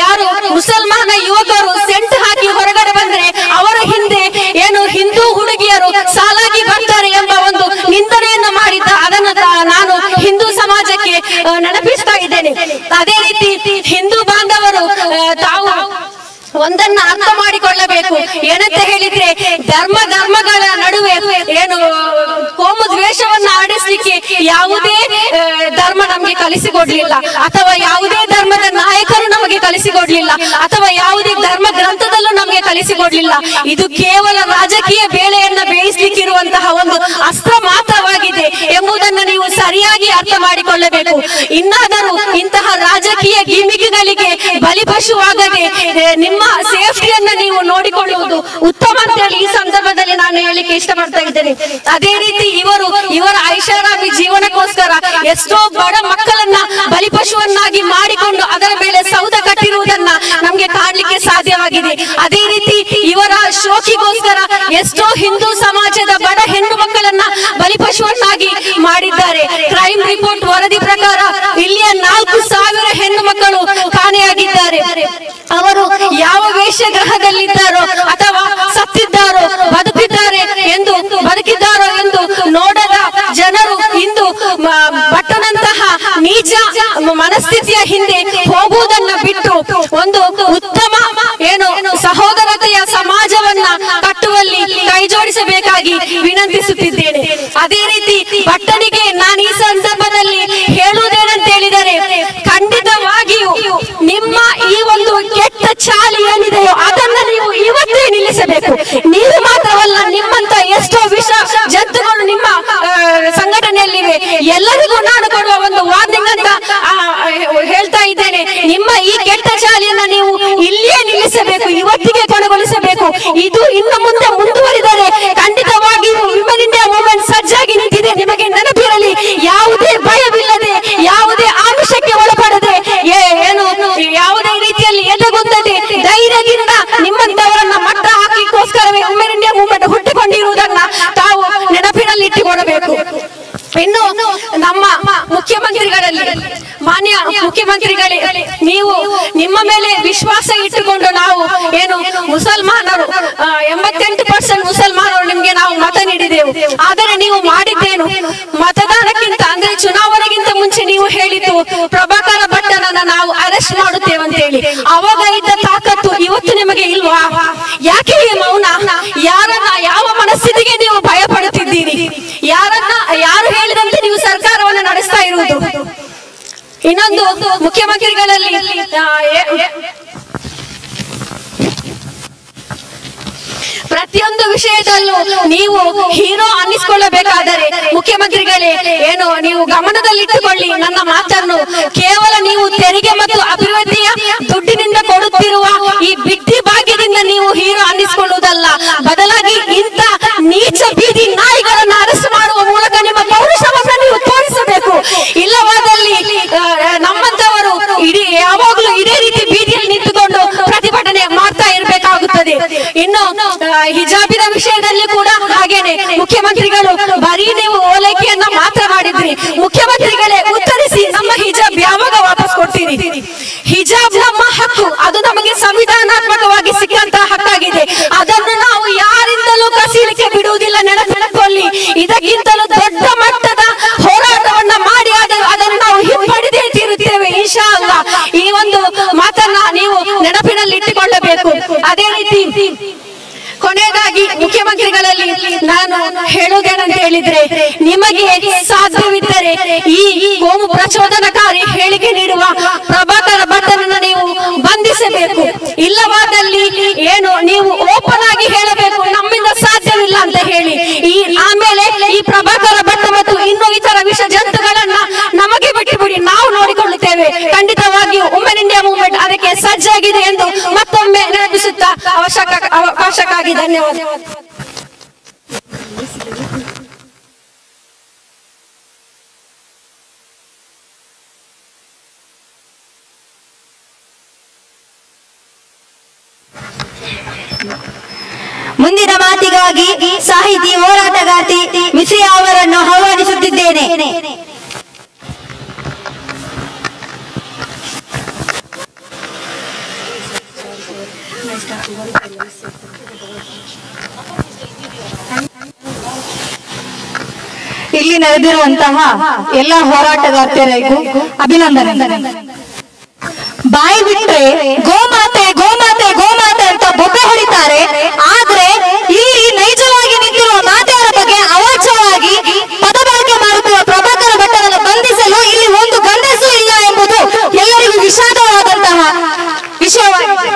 ಯಾರು ಮುಸಲ್ಮಾನ ಯುವಕರು ಸೆಂಟ್ ಹಾಕಿ ಹೊರಗಡೆ ಬಂದ್ರೆ ಅವರ ಹಿಂದೆ ಏನು ಹಿಂದೂ ಹುಡುಗಿಯರು ಸಾಲಾಗಿ ಬರ್ತಾರೆ ಎಂಬ ಒಂದು ನಿಂದನೆಯನ್ನ ಮಾಡಿದ್ದ. ಅದನ್ನು ನಾನು ಹಿಂದೂ ಸಮಾಜಕ್ಕೆ ನೆನಪಿಸ್ತಾ ಇದ್ದೇನೆ. ಅದೇ ರೀತಿ ಹಿಂದೂ ಬಾಂಧವರು ತಾವು ಒಂದನ್ನ ಅರ್ಥ ಮಾಡಿಕೊಳ್ಳಬೇಕು. ಏನಂತ ಹೇಳಿದ್ರೆ ಧರ್ಮಗಳ ನಡುವೆ ಏನು ಕೋಮು ದ್ವೇಷವನ್ನ ಆಡಿಸ್ಲಿಕ್ಕೆ ಯಾವುದೇ ಧರ್ಮ ನಮಗೆ ಕಲಿಸಿಕೊಡ್ಲಿಲ್ಲ, ಅಥವಾ ಯಾವುದೇ ಧರ್ಮದ ನಾಯಕರು ನಮಗೆ ಕಲಿಸಿಕೊಡ್ಲಿಲ್ಲ, ಅಥವಾ ಯಾವುದೇ ಧರ್ಮ ಗ್ರಂಥದಲ್ಲೂ ನಮಗೆ ಕಲಿಸಿಕೊಡ್ಲಿಲ್ಲ. ಇದು ಕೇವಲ ರಾಜಕೀಯ ಬೇಳೆಯನ್ನ ಬೇಯಿಸ್ಲಿಕ್ಕಿರುವಂತಹ ಒಂದು ಅಸ್ತ್ರ ಮಾತ್ರವಾಗಿದೆ ಎಂಬುದನ್ನು ನೀವು ಸರಿಯಾಗಿ ಅರ್ಥ ಮಾಡಿಕೊಳ್ಳಬೇಕು. ಇನ್ನಾದರೂ ಇಂತಹ ರಾಜಕೀಯ ಗಿಮಿಕಿಗಳಿಗೆ ಬಲಿಪಶುವಾಗದೆ ನಿಮ್ಮ ಸೇಫ್ಟಿಯನ್ನ ನೀವು ನೋಡಿಕೊಳ್ಳುವುದು ಉತ್ತಮ ಅಂತ ಹೇಳಿ ಈ ಸಂದರ್ಭದಲ್ಲಿ ನಾನು ಹೇಳಿಕ್ಕೆ ಇಷ್ಟಪಡ್ತಾ ಇದ್ದೇನೆ. ಅದೇ ರೀತಿ ಇವರ ಐಷಾರಾಮಿ ಜೀವನಕ್ಕೋಸ್ಕರ ಎಷ್ಟೋ ಬಡ ಮಕ್ಕಳನ್ನ ಬಲಿಪಶುವನ್ನಾಗಿ ಮಾಡಿಕೊಂಡು ಅದರ ಮೇಲೆ ಸೌಧ ಕಟ್ಟಿರುವುದನ್ನ ನಮ್ಗೆ ಕಾಣಲಿಕ್ಕೆ ಸಾಧ್ಯವಾಗಿದೆ. ಅದೇ ರೀತಿ ಇವರ ಶೋಕಿಗೋಸ್ಕರ ಎಷ್ಟೋ ಹಿಂದೂ ಸಮಾಜದ ಬಡ ಹೆಣ್ಣು ಮಕ್ಕಳನ್ನ ಬಲಿಪಶುವನ್ನಾಗಿ ಮಾಡಿದ್ದಾರೆ. ಕ್ರೈಮ್ ರಿಪೋರ್ಟ್ ವರದಿ ಪ್ರಕಾರ ಇಲ್ಲಿಯ 4,000 ಹೆಣ್ಣು ಮಕ್ಕಳು ಕಾಣೆಯಾಗಿದ್ದಾರೆ. ಅವರು ಯಾವ ವೇಷಗ್ರಹದಲ್ಲಿದ್ದಾರೋ ಅಥವಾ ಸತ್ತಿದ್ದಾರೋ ಬದುಕಿದ್ದಾರೋ ಎಂದು ನೋಡದ ಜನರು ಇಂದು ಪಟ್ಟಣಂತಹ ನೀಚ ಮನಸ್ಥಿತಿಯ ಹಿಂದೆ ಹೋಗುವುದನ್ನ ಬಿಟ್ಟು ಒಂದು ಉತ್ತಮ ಏನು ಸಹೋದರತೆಯ ಸಮಾಜವನ್ನ ಕಟ್ಟುವಲ್ಲಿ ಕೈ ಜೋಡಿಸಬೇಕಾಗಿ ವಿನಂತಿಸುತ್ತಿದ್ದೇನೆ. ಅದೇ ರೀತಿ ಪಟ್ಟಣಿಗೆ ನಾನು ಈ ಸಂದರ್ಭದಲ್ಲಿ ಹೇಳುವುದೇನಂತ ಹೇಳಿದರೆ, ಖಂಡಿತವಾಗಿಯೂ ನಿಮ್ಮ ಈ ಒಂದು ಕೆಟ್ಟ ಚಾಳಿ ಏನಿದೆಯೋ ಅದನ್ನ ನೀವು ಇವತ್ತೇ ನಿಲ್ಲಿಸಬೇಕು. ನೀವು ಮಾತ್ರವಲ್ಲ, ನಿಮ್ಮಂತ ಎಷ್ಟೋ ವಿಷ ಜಂತುಗಳು ನಿಮ್ಮ ಸಂಘಟನೆಯಲ್ಲಿವೆ. ಎಲ್ಲರಿಗೂ ನಾನು ಕೊಡುವ ಒಂದು ವಾರ್ನಿಂಗ್ ಅಂತ ಹೇಳ್ತಾ ಇದ್ದೇನೆ. ನಿಮ್ಮ ಈ ಕೆಟ್ಟ ಚಾಳಿಯನ್ನ ನೀವು ಇಲ್ಲಿಯೇ ನಿಲ್ಲಿಸಬೇಕು, ಇವತ್ತಿಗೆ ಕೊನೆಗೊಳಿಸಬೇಕು. ಇದು ಇನ್ನು ಮುಂದೆ ಮುಂದುವರಿದರೆ ಖಂಡಿತವಾಗಿಯೂ ವಿಮೆನ್ ಇಂಡಿಯಾ ಮೂವ್ಮೆಂಟ್ ಸಜ್ಜಾಗಿ ನಿಂತಿದೆ. ನಿಮಗೆ ನೆನಪಿರಲಿ, ಯಾವುದೇ ಭಯವಿಲ್ಲದೆ, ಯಾವುದೇ ಆಮಿಷಕ್ಕೆ ಒಳಪಡದೆ, ಏನು ಯಾವುದೇ ರೀತಿಯಲ್ಲಿ ಎದೆಗುಂದದೆ ಧೈರ್ಯದಿಂದ ನಿಮ್ಮಂತವರನ್ನ ಮಟ್ಟ ಹಾಕಲಿಕ್ಕೋಸ್ಕರವೇ ವಿಮೆನ್ ಇಂಡಿಯಾ ಮೂವ್ಮೆಂಟ್ ಹುಟ್ಟಿಕೊಂಡಿರುವುದನ್ನ ತಾವು ನೆನಪಿನಲ್ಲಿ ಇಟ್ಟುಕೊಡಬೇಕು. ಇನ್ನು ನಮ್ಮ ಮುಖ್ಯಮಂತ್ರಿಗಳಲ್ಲಿ, ಮಾನ್ಯ ಮುಖ್ಯಮಂತ್ರಿಗಳೇ, ನೀವು ನಿಮ್ಮ ಮೇಲೆ ವಿಶ್ವಾಸ ಇಟ್ಟುಕೊಂಡು ನಾವು ಏನು ಮುಸಲ್ಮಾನರು 88% ಮುಸಲ್ಮಾನರು ನಿಮ್ಗೆ ನಾವು ಮತ ನೀಡಿದೆವು. ಆದರೆ ನೀವು ಮಾಡಿದ್ದೇನು, ಮತದಾನಕ್ಕಿಂತ ಅಂದ್ರೆ ಚುನಾವಣೆಗಿಂತ ಮುಂಚೆ ನೀವು ಹೇಳಿದ್ದು ಪ್ರಭಾಕರ ಭಟ್ಟನನ್ನ ನಾವು ಅರೆಸ್ಟ್ ಮಾಡುತ್ತೇವೆ ಅಂತ ಹೇಳಿ. ಅವಾಗ ಇದ್ದ ತಾಕತ್ತು ಇವತ್ತು ನಿಮಗೆ ಇಲ್ವಾ? ಯಾಕೆ ಈ ಮೌನ? ಯಾವ ಮನಸ್ಥಿತಿಗೆ ನೀವು ಭಯ ಪಡುತ್ತಿದ್ದೀರಿ? ಯಾರು ಹೇಳಿದಂತೆ ನೀವು ಸರ್ಕಾರವನ್ನು ನಡೆಸ್ತಾ ಇರುವುದು? ಇನ್ನೊಂದು, ಮುಖ್ಯಮಂತ್ರಿಗಳಲ್ಲಿ ಪ್ರತಿಯೊಂದು ವಿಷಯದಲ್ಲೂ ನೀವು ಹೀರೋ ಅನ್ನಿಸಿಕೊಳ್ಳಬೇಕಾದರೆ ಮುಖ್ಯಮಂತ್ರಿಗಳೇ ಏನು ನೀವು ಗಮನದಲ್ಲಿಟ್ಟುಕೊಳ್ಳಿ ನನ್ನ ಮಾತನ್ನು. ಕೇವಲ ನೀವು ತೆರಿಗೆ ಮತ್ತು ಅಭಿವೃದ್ಧಿಯ ದುಡ್ಡಿನಿಂದ ಕೊಡುತ್ತಿರುವ ಈ ಬಿಟ್ಟಿ ಭಾಗ್ಯದಿಂದ ನೀವು ಹೀರೋ ಅನ್ನಿಸಿಕೊಳ್ಳುವುದಲ್ಲ, ಬದಲಾಗಿ ಇಂಥ ನೀಚ ಬೀದಿ ನಾಯಿಗಳನ್ನು ಅರೆಸ್ಟ್ ಮಾಡುವ ಮೂಲಕ ನಿಮ್ಮ ಪೌರುಷವನ್ನು ನೀವು ತೋರಿಸಬೇಕು. ಇಲ್ಲವಾದಲ್ಲಿ ನಮ್ಮಂತವರು ಯಾವಾಗಲೂ ಇದೇ ರೀತಿ ಬೀದಿಯಲ್ಲಿ ನಿಂತುಕೊಂಡು ಪ್ರತಿಭಟನೆ ಮಾಡ್ತಾ ಇರಬೇಕಾಗುತ್ತದೆ. ಇನ್ನು ಹಿಜಾಬಿನ ವಿಷಯದಲ್ಲಿ ಕೂಡ ಹಾಗೇನೆ ಮುಖ್ಯಮಂತ್ರಿಗಳು ಬರೀ ನೀವು ಓಲೈಕೆಯನ್ನ ಮಾತ್ರ ಮಾಡಿದ್ರಿ. ಮುಖ್ಯಮಂತ್ರಿಗಳೇ, ಉತ್ತರಿಸಿ, ನಮ್ಮ ಹಿಜಾಬ್ ಯಾವಾಗ ವಾಪಸ್ ಕೊಡ್ತೀರಿ? ಹಿಜಾಬ್ ನಮ್ಮ ಹಕ್ಕು, ಅದು ನಮಗೆ ಸಂವಿಧಾನಾತ್ಮಕವಾಗಿ ಸಿಕ್ಕಂತಹ ಹಕ್ಕಾಗಿದೆ. ಅದನ್ನು ನಾವು ಯಾರಿಂದಲೂ ಕಸಿಲಿಕ್ಕೆ ಬಿಡುವುದಿಲ್ಲ, ನೆನಪಿಕೊಳ್ಳಿ. ಇದಕ್ಕಿಂತಲೂ ದೊಡ್ಡ ಮಟ್ಟದ ಹೋರಾಟವನ್ನ ಮಾಡಿ ಅದನ್ನು ನಾವು ಹಿಂಪಡೆದೇ ತೀರುತ್ತೇವೆ ಇನ್ಶಾ ಅಲ್ಲಾ. ಈ ಒಂದು ಮಾತನ್ನ ನೀವು ನೆನಪಿನಲ್ಲಿ ಇಟ್ಟುಕೊಳ್ಳಬೇಕು. ಅದೇ ರೀತಿ ಕೊನೆಯದಾಗಿ ಮುಖ್ಯಮಂತ್ರಿಗಳಲ್ಲಿ ನಾನು ಹೇಳುವುದೇನಂತ ಹೇಳಿದ್ರೆ, ನಿಮಗೆ ಸಾಧ್ಯವಿದ್ದರೆ ಈ ಕೋಮು ಪ್ರಚೋದನಕಾರಿ ಹೇಳಿಕೆ ನೀಡುವ ಪ್ರಭಾಕರ ಭಟ್ಟನನ್ನು ನೀವು ಬಂಧಿಸಬೇಕು. ಇಲ್ಲವಾದಲ್ಲಿ ಏನು ನೀವು ಓಪನ್ ಆಗಿ ಹೇಳಬೇಕು ನಮ್ಮಿಂದ ಸಾಧ್ಯವಿಲ್ಲ ಅಂತ ಹೇಳಿ. ಆಮೇಲೆ ಈ ಪ್ರಭಾಕರ ಭಟ್ಟ ಮತ್ತು ಇನ್ನು ಇತರ ವಿಷ ಜಂತುಗಳನ್ನ ನಮಗೆ ಬಿಟ್ಟುಬಿಡಿ, ನಾವು ನೋಡಿಕೊಳ್ಳುತ್ತೇವೆ. ಖಂಡಿತವಾಗಿಯೂ ವುಮೆನ್ ಇಂಡಿಯಾ ಮೂವ್ಮೆಂಟ್ ಅದಕ್ಕೆ ಸಜ್ಜಾಗಿದೆ ಎಂದು ಮತ್ತೊಮ್ಮೆ ನೆನಪಿಸುತ್ತಾ ಅವಕಾಶಕ್ಕಾಗಿ ಧನ್ಯವಾದ. ಮುಂದಿನ ಮಾತಿಗಾಗಿ ಸಾಹಿತಿ ಹೋರಾಟಗಾರ್ತಿ ಮಿಶ್ರಿಯಾ ಅವರನ್ನು ಆಹ್ವಾನಿಸುತ್ತಿದ್ದೇನೆ. ಇಲ್ಲಿ ನಡೆದಿರುವಂತಹ ಎಲ್ಲ ಹೋರಾಟಗಾರ್ತಿಯರಿಗೂ ಅಭಿನಂದನೆ. ಬಾಯಿ ಬಿಟ್ರೆ ಗೋಮಾತೆ ಗೋಮಾತೆ ಗೋಮಾತೆ ಅಂತ ಬೊಬ್ಬೆ ಹೊಡಿತಾರೆ, ಆದ್ರೆ ಇಲ್ಲಿ ನೈಜವಾಗಿ ನಿಂತಿರುವ ಮಾತೆಯರ ಬಗ್ಗೆ ಅವಾಚ್ಯವಾಗಿ ಪದ ಬಳಕೆ ಮಾಡುತ್ತಿರುವ ಪ್ರಭಾಕರ ಭಟ್ಟರನ್ನು ಬಂಧಿಸಲು ಇಲ್ಲಿ ಒಂದು ಗಂಡಸು ಇಲ್ಲ ಎಂಬುದು ಎಲ್ಲರಿಗೂ ವಿಷಾದವಾದಂತಹ ವಿಷಯವಾಗಿದೆ.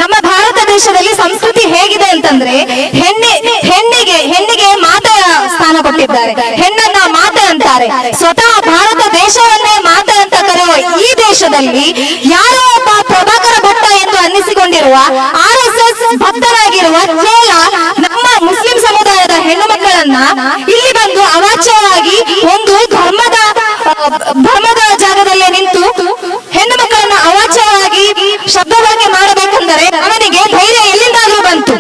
ನಮ್ಮ ಭಾರತ ದೇಶದಲ್ಲಿ ಸಂಸ್ಕೃತಿ ಹೇಗಿದೆ ಅಂತಂದ್ರೆ ಹೆಣ್ಣಿಗೆ ಮಾತೆಯ ಸ್ಥಾನ ಕೊಟ್ಟಿದ್ದಾರೆ, ಹೆಣ್ಣನ್ನ ಮಾತೆ ಅಂತಾರೆ. ಸ್ವತಃ ಭಾರತ ದೇಶವನ್ನೇ ಮಾತೆ ಅಂತ ಕರೆಯುವ ಈ ದೇಶದಲ್ಲಿ ಯಾರೋ ಒಬ್ಬ ಪ್ರಭಾಕರ ಭಟ್ಟ ಎಂದು ಅನ್ನಿಸಿಕೊಂಡಿರುವ RSS ಭಕ್ತರಾಗಿರುವ ಕೇವಲ ನಮ್ಮ ಮುಸ್ಲಿಂ ಸಮುದಾಯದ ಹೆಣ್ಣು ಮಕ್ಕಳನ್ನ ಇಲ್ಲಿ ಬಂದು ಅವಾಚ್ಯವಾಗಿ ಒಂದು ಧರ್ಮದ ಜಾಗದಲ್ಲೇ ನಿಂತು ಹೆಣ್ಣು ಮಕ್ಕಳನ್ನ ಅವಾಚ್ಯವಾಗಿ ಶಬ್ದ ಬಳಕೆ ಮಾಡಬೇಕೆಂದರೆ ಅವನಿಗೆ ಧೈರ್ಯ ಎಲ್ಲಿಂದಾದ್ರೂ ಬಂತು.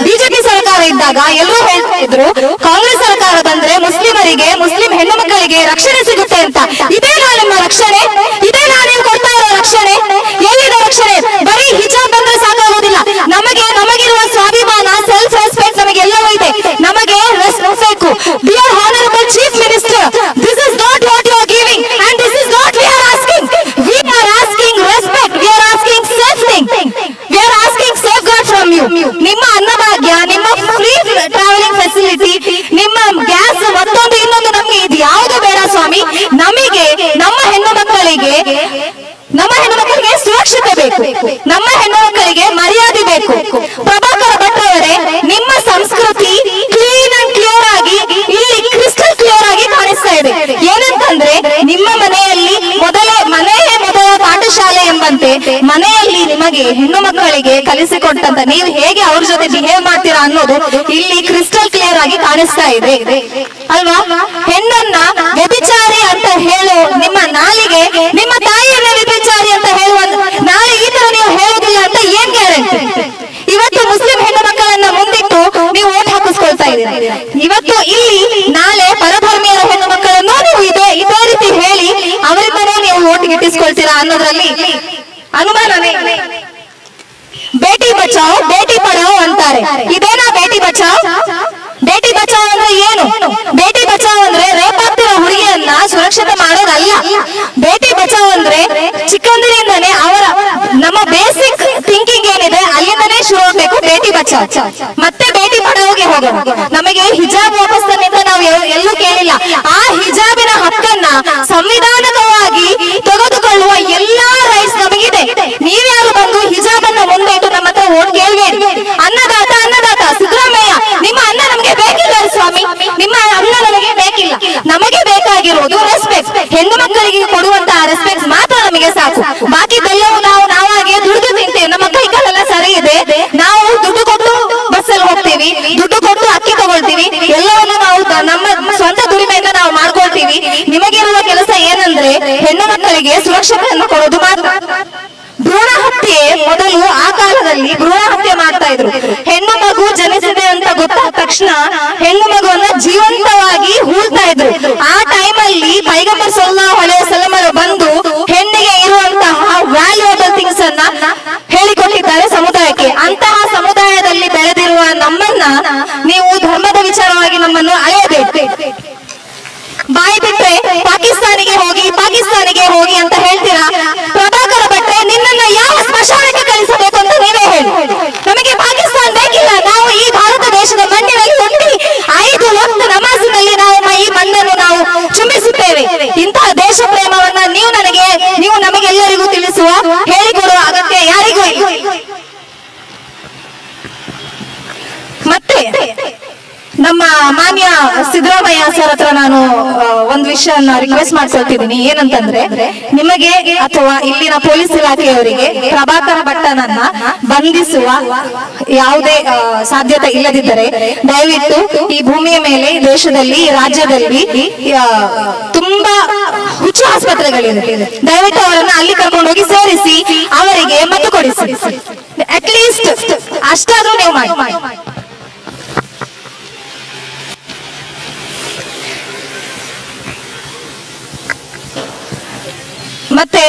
ಬಿಜೆಪಿ ಸರ್ಕಾರ ಇದ್ದಾಗ ಎಲ್ಲರೂ ಹೇಳ್ತಾ ಇದ್ರು, ಕಾಂಗ್ರೆಸ್ ಸರ್ಕಾರ ಬಂದ್ರೆ ಮುಸ್ಲಿಂ ಹೆಣ್ಣು ಮಕ್ಕಳಿಗೆ ರಕ್ಷಣೆ ಸಿಗುತ್ತೆ ಅಂತ. ಇದೇನಾ ನಿಮ್ಮ ರಕ್ಷಣೆ? ಇದೇನಾ ನೀವು ಕೊಡ್ತಾ ಇರೋ ರಕ್ಷಣೆ? ಎಲ್ಲಿದೆ ರಕ್ಷಣೆ? ಬರೀ ಹಿಜಾಬ್ ಬಂದ್ರೆ ಸಾಕಾಗೋದಿಲ್ಲ. ನಮಗಿರುವ ಸ್ವಾಭಿಮಾನ, ಸೆಲ್ಫ್ ರೆಸ್ಪೆಕ್ಟ್ ನಮಗೆಲ್ಲವೂ ಇದೆ. ನಮಗೆ respect. Dear honourable chief minister, this is not what you are giving and this is not we are asking. We are asking respect, we are asking safety, we are asking safeguard from you. ನಿಮ್ಮ ಅನ್ನಭಾಗ್ಯ, ನಿಮ್ಮ free travelling facility, ನಿಮ್ಮ gas, ಮತ್ತೊಂದು ಇನ್ನೊಂದು ನಮ್ಗೆ ಇದು ಯಾವುದು ಬೇಡ ಸ್ವಾಮಿ. ನಮಗೆ ನಮ್ಮ ಹೆಣ್ಣು ಮಕ್ಕಳಿಗೆ ಸುರಕ್ಷತೆ ಬೇಕು, ನಮ್ಮ ಹೆಣ್ಣು ಮಕ್ಕಳಿಗೆ ಮರ್ಯಾದೆ ಬೇಕು. ಪ್ರಭಾಕರ ಭಟ್ರವರೇ, ನಿಮ್ಮ ಸಂಸ್ಕೃತಿ ಕ್ಲೀನ್ ಅಂಡ್ ಕ್ಲಿಯರ್ ಆಗಿ ಇಲ್ಲಿ ಕ್ರಿಸ್ಟಲ್ ಕ್ಲಿಯರ್ ಆಗಿ ಕಾಣಿಸ್ತಾ ಇದೆ. ಏನಂತಂದ್ರೆ ನಿಮ್ಮ ಮನೆಯೇ ಮೊದಲ ಪಾಠಶಾಲೆ ಎಂಬಂತೆ ಮನೆಯಲ್ಲಿ ನಿಮಗೆ ಹೆಣ್ಣು ಮಕ್ಕಳಿಗೆ ಕಲಿಸಿಕೊಟ್ಟಂತ ನೀವು ಹೇಗೆ ಅವ್ರ ಜೊತೆ ಬಿಹೇವ್ ಮಾಡ್ತೀರಾ ಅನ್ನೋದು ಇಲ್ಲಿ ಕ್ರಿಸ್ಟಲ್ ಕ್ಲಿಯರ್ ಆಗಿ ಕಾಣಿಸ್ತಾ ಇದೆ ಅಲ್ವಾ? ಹೆಣ್ಣನ್ನ ವ್ಯಭಿಚಾರಿ ಅಂತ ಹೇಳೋ ನಿಮ್ಮ ನಾಲಿಗೆ, ನಿಮ್ಮ ತಾಯಿಯನ್ನ ವ್ಯಭಿಚಾರಿ ಅಂತ ಹೇಳುವ ನಾಳೆ ಈ ತರ ನೀವು ಹೇಳೋದಿಲ್ಲ ಅಂತ ಏನ್ ಗ್ಯಾರಂಟಿ? ಇವತ್ತು ಮುಸ್ಲಿಂ ಹೆಣ್ಣು ಮಕ್ಕಳನ್ನ ಮುಂದಿಟ್ಟು ನೀವು ಓಟ್ ಹಾಕಿಸ್ಕೊಳ್ತಾ ಇದ್ದೀರಿ. ಇವತ್ತು ಇಲ್ಲಿ ನಾಳೆ ಪರಧರ್ಮೀಯರ ಹೆಣ್ಣು ಮಕ್ಕಳನ್ನು ನೀವು ಇದೇ ರೀತಿ ಹೇಳಿ ಅವರಿಂದನೇ ನೀವು ಓಟ್ ಗಿಟ್ಟಿಸ್ಕೊಳ್ತೀರಾ ಅನ್ನೋದ್ರಲ್ಲಿ ಅನುಮಾನವೇ. ಬೇಟಿ ಬಚಾವ್ ಬೇಟಿ ಪಢಾವ್ ಅಂತಾರೆ. ಇದೇನಾ ಬೇಟಿ ಬಚಾವ್? ಬೇಟಿ ಬಚಾವ್ ಅಂದ್ರೆ ಏನು? ಬೇಟಿ ಬಚಾವ್ ಅಂದ್ರೆ ರೇಪ್ ಆಗ್ತಿರೋ ಹುಡುಗಿಯನ್ನ ಸುರಕ್ಷತೆ ಮಾಡೋದಲ್ಲ. ಬೇಟಿ ಬಚಾವ್ ಅಂದ್ರೆ ಚಿಕ್ಕಂದಿನಿಂದನೇ ನಮ್ಮ ಬೇಸಿಕ್ ಥಿಂಕಿಂಗ್ ಏನಿದೆ ಅಲ್ಲಿಂದನೇ ಶುರು ಆಗ್ಬೇಕು ಬೇಟಿ ಬಚಾವ್. ಮತ್ತೆ ಬೇಟಿ ಪಢಾವ್ಗೆ ಹೋಗೋಣ. ನಮಗೆ ಹಿಜಾಬ್ ವಾಪಸ್ ತನ್ನಿಂದ ನಾವು ಎಲ್ಲೂ ಕೇಳಿಲ್ಲ. ಆ ಹಿಜಾಬಿನ ಹಕ್ಕನ್ನ ಸಂವಿಧಾನಿಕವಾಗಿ ತೆಗೆದುಕೊಳ್ಳುವ ಎಲ್ಲಾ ರೈಟ್ಸ್ ನಮಗಿದೆ. ನೀವ್ಯಾರು ಬಂದು ಹಿಜಾಬ್ ಅನ್ನ ಮುಂದೆ ಇಟ್ಟು ನಮ್ಮ ಹತ್ರ ಓಟ್ ಕೇಳಬೇಡಿ. ಅನ್ನದಾತ ಸಿದ್ದರಾಮಯ್ಯ, ನಿಮ್ಮ ಅನ್ನ ನಮಗೆ ಬೇಕಿಲ್ಲ ಸ್ವಾಮಿ, ನಿಮ್ಮ ಅನ್ನ ನಮಗೆ ಬೇಕಿಲ್ಲ. ನಮಗೆ ಬೇಕಾಗಿರುವುದು ರೆಸ್ಪೆಕ್ಟ್. ಹೆಣ್ಣು ಮಕ್ಕಳಿಗೆ ಕೊಡುವಂತಹ ರೆಸ್ಪೆಕ್ಟ್ ಮಾತ್ರ ನಮಗೆ ಸಾಕು. ಬಾಕಿದೆಲ್ಲವೂ ನಾವಾಗೆ ದುಡ್ಡು ತಿಂತೇವೆ. ನಮ್ಮ ಕೈ ಕಾಲೆಲ್ಲ ಸರಿ ಇದೆ, ನಾವು ದುಡ್ಡು ಕೊಟ್ಟು ಬಸ್ಸಲ್ಲಿ ಹೋಗ್ತೀವಿ, ದುಡ್ಡು ಕೊಟ್ಟು ಅಕ್ಕಿ ತಗೊಳ್ತೀವಿ, ಎಲ್ಲವನ್ನು ನಾವು ನಮ್ಮ ಸ್ವಂತ ದುಡಿಮೆಯಿಂದ ನಾವು ಮಾಡ್ಕೊಳ್ತೀವಿ. ನಿಮಗಿರುವ ಕೆಲಸ ಏನಂದ್ರೆ ಹೆಣ್ಣು ಮಕ್ಕಳಿಗೆ ಸುರಕ್ಷತೆಯನ್ನು ಕೊಡೋದು ಮಾತ್ರ. ಭ್ರೂಣ ಹತ್ಯೆ ಮೊದಲು ಆ ಕಾಲದಲ್ಲಿ ಭ್ರೂಣ ಹತ್ಯೆ ಮಾಡ್ತಾ ಇದ್ರು. ಹೆಣ್ಣು ಮಗು ಜನಿಸಿದೆ ಅಂತ ಗೊತ್ತಾದ ತಕ್ಷಣ ಹೆಣ್ಣು ಮಗುವನ್ನ ಜೀವಂತವಾಗಿ ಹೂಳ್ತಾ ಇದ್ರು. ಆ ಟೈಮಲ್ಲಿ ಪೈಗಂಬರ್ ಸಲ್ಲಲ್ಲಾಹು ಅಲೈಹಿ ವಸಲ್ಲಂ ಅವರು ಬಂದು ಹೆಣ್ಣಿಗೆ ಇರುವಂತಹ ವ್ಯಾಲ್ಯೂಯಬಲ್ ಥಿಂಗ್ಸ್ ಅನ್ನ ಹೇಳಿಕೊಟ್ಟಿದ್ದಾರೆ ಸಮುದಾಯಕ್ಕೆ. ಅಂತಹ ಸಮುದಾಯದಲ್ಲಿ ಬೆಳೆದಿರುವ ನಮ್ಮನ್ನ ನೀವು ಧರ್ಮದ ವಿಚಾರವಾಗಿ ನಮ್ಮನ್ನು ಅಳೆಯಬೇಕು. ಬಾಯಿ ಬಿಟ್ರೆ ಪಾಕಿಸ್ತಾನಿಗೆ ಹೋಗಿ ಅಂತ ಹೇಳ್ತೀರಾ. ಪ್ರಭಾಕರ ಭಟ್ರೆ, ನಿನ್ನನ್ನ ಯಾವ ಸ್ಮಶಾನಕ್ಕೆ ಕಳಿಸಬೇಕು ಅಂತ ನೀವೇ ಹೇಳಿ. ನಮಗೆ ಪಾಕಿಸ್ತಾನ ಬೇಕಿಲ್ಲ. ನಾವು ಈ ಭಾರತ ದೇಶದ ಮಣ್ಣಿನಲ್ಲಿ ಹುಟ್ಟಿ 5 ವಕ್ತ್ ನಮಾಜಿನಲ್ಲಿ ನಾವು ಈ ಮಣ್ಣನ್ನು ನಾವು ಚುಂಬಿಸುತ್ತೇವೆ. ಇಂತಹ ದೇಶ ಪ್ರೇಮವನ್ನ ನೀವು ನಮಗೆಲ್ಲರಿಗೂ ತಿಳಿಸುವ ಹೇಳಿಕೊಡುವ ಅಗತ್ಯ ಯಾರಿಗೂ ಇಲ್ಲ. ಮತ್ತೆ ನಮ್ಮ ಮಾನ್ಯ ಸಿದ್ದರಾಮಯ್ಯ ಸರ್ ಹತ್ರ ನಾನು ಒಂದು ವಿಷಯನ ರಿಕ್ವೆಸ್ಟ್ ಮಾಡ್ಕೊಳ್ತಿದ್ದೀನಿ. ಏನಂತಂದ್ರೆ, ನಿಮಗೆ ಅಥವಾ ಇಲ್ಲಿನ ಪೊಲೀಸ್ ಇಲಾಖೆಯವರಿಗೆ ಪ್ರಭಾಕರ ಭಟ್ಟನನ್ನ ಬಂಧಿಸುವ ಯಾವುದೇ ಸಾಧ್ಯತೆ ಇಲ್ಲದಿದ್ದರೆ ದಯವಿಟ್ಟು ಈ ಭೂಮಿಯ ಮೇಲೆ, ಈ ದೇಶದಲ್ಲಿ, ಈ ರಾಜ್ಯದಲ್ಲಿ ತುಂಬಾ ಹುಚ್ಚು ಆಸ್ಪತ್ರೆಗಳಿದೆ. ದಯವಿಟ್ಟು ಅವರನ್ನ ಅಲ್ಲಿ ಕರ್ಕೊಂಡು ಹೋಗಿ ಸೇರಿಸಿ ಅವರಿಗೆ ಮದ್ದು ಕೊಡಿಸಿ. ಅಟ್ಲೀಸ್ಟ್ ಅಷ್ಟಾದ್ರೂ ನೀವು ಮಾಡಿ. ಮತ್ತೆ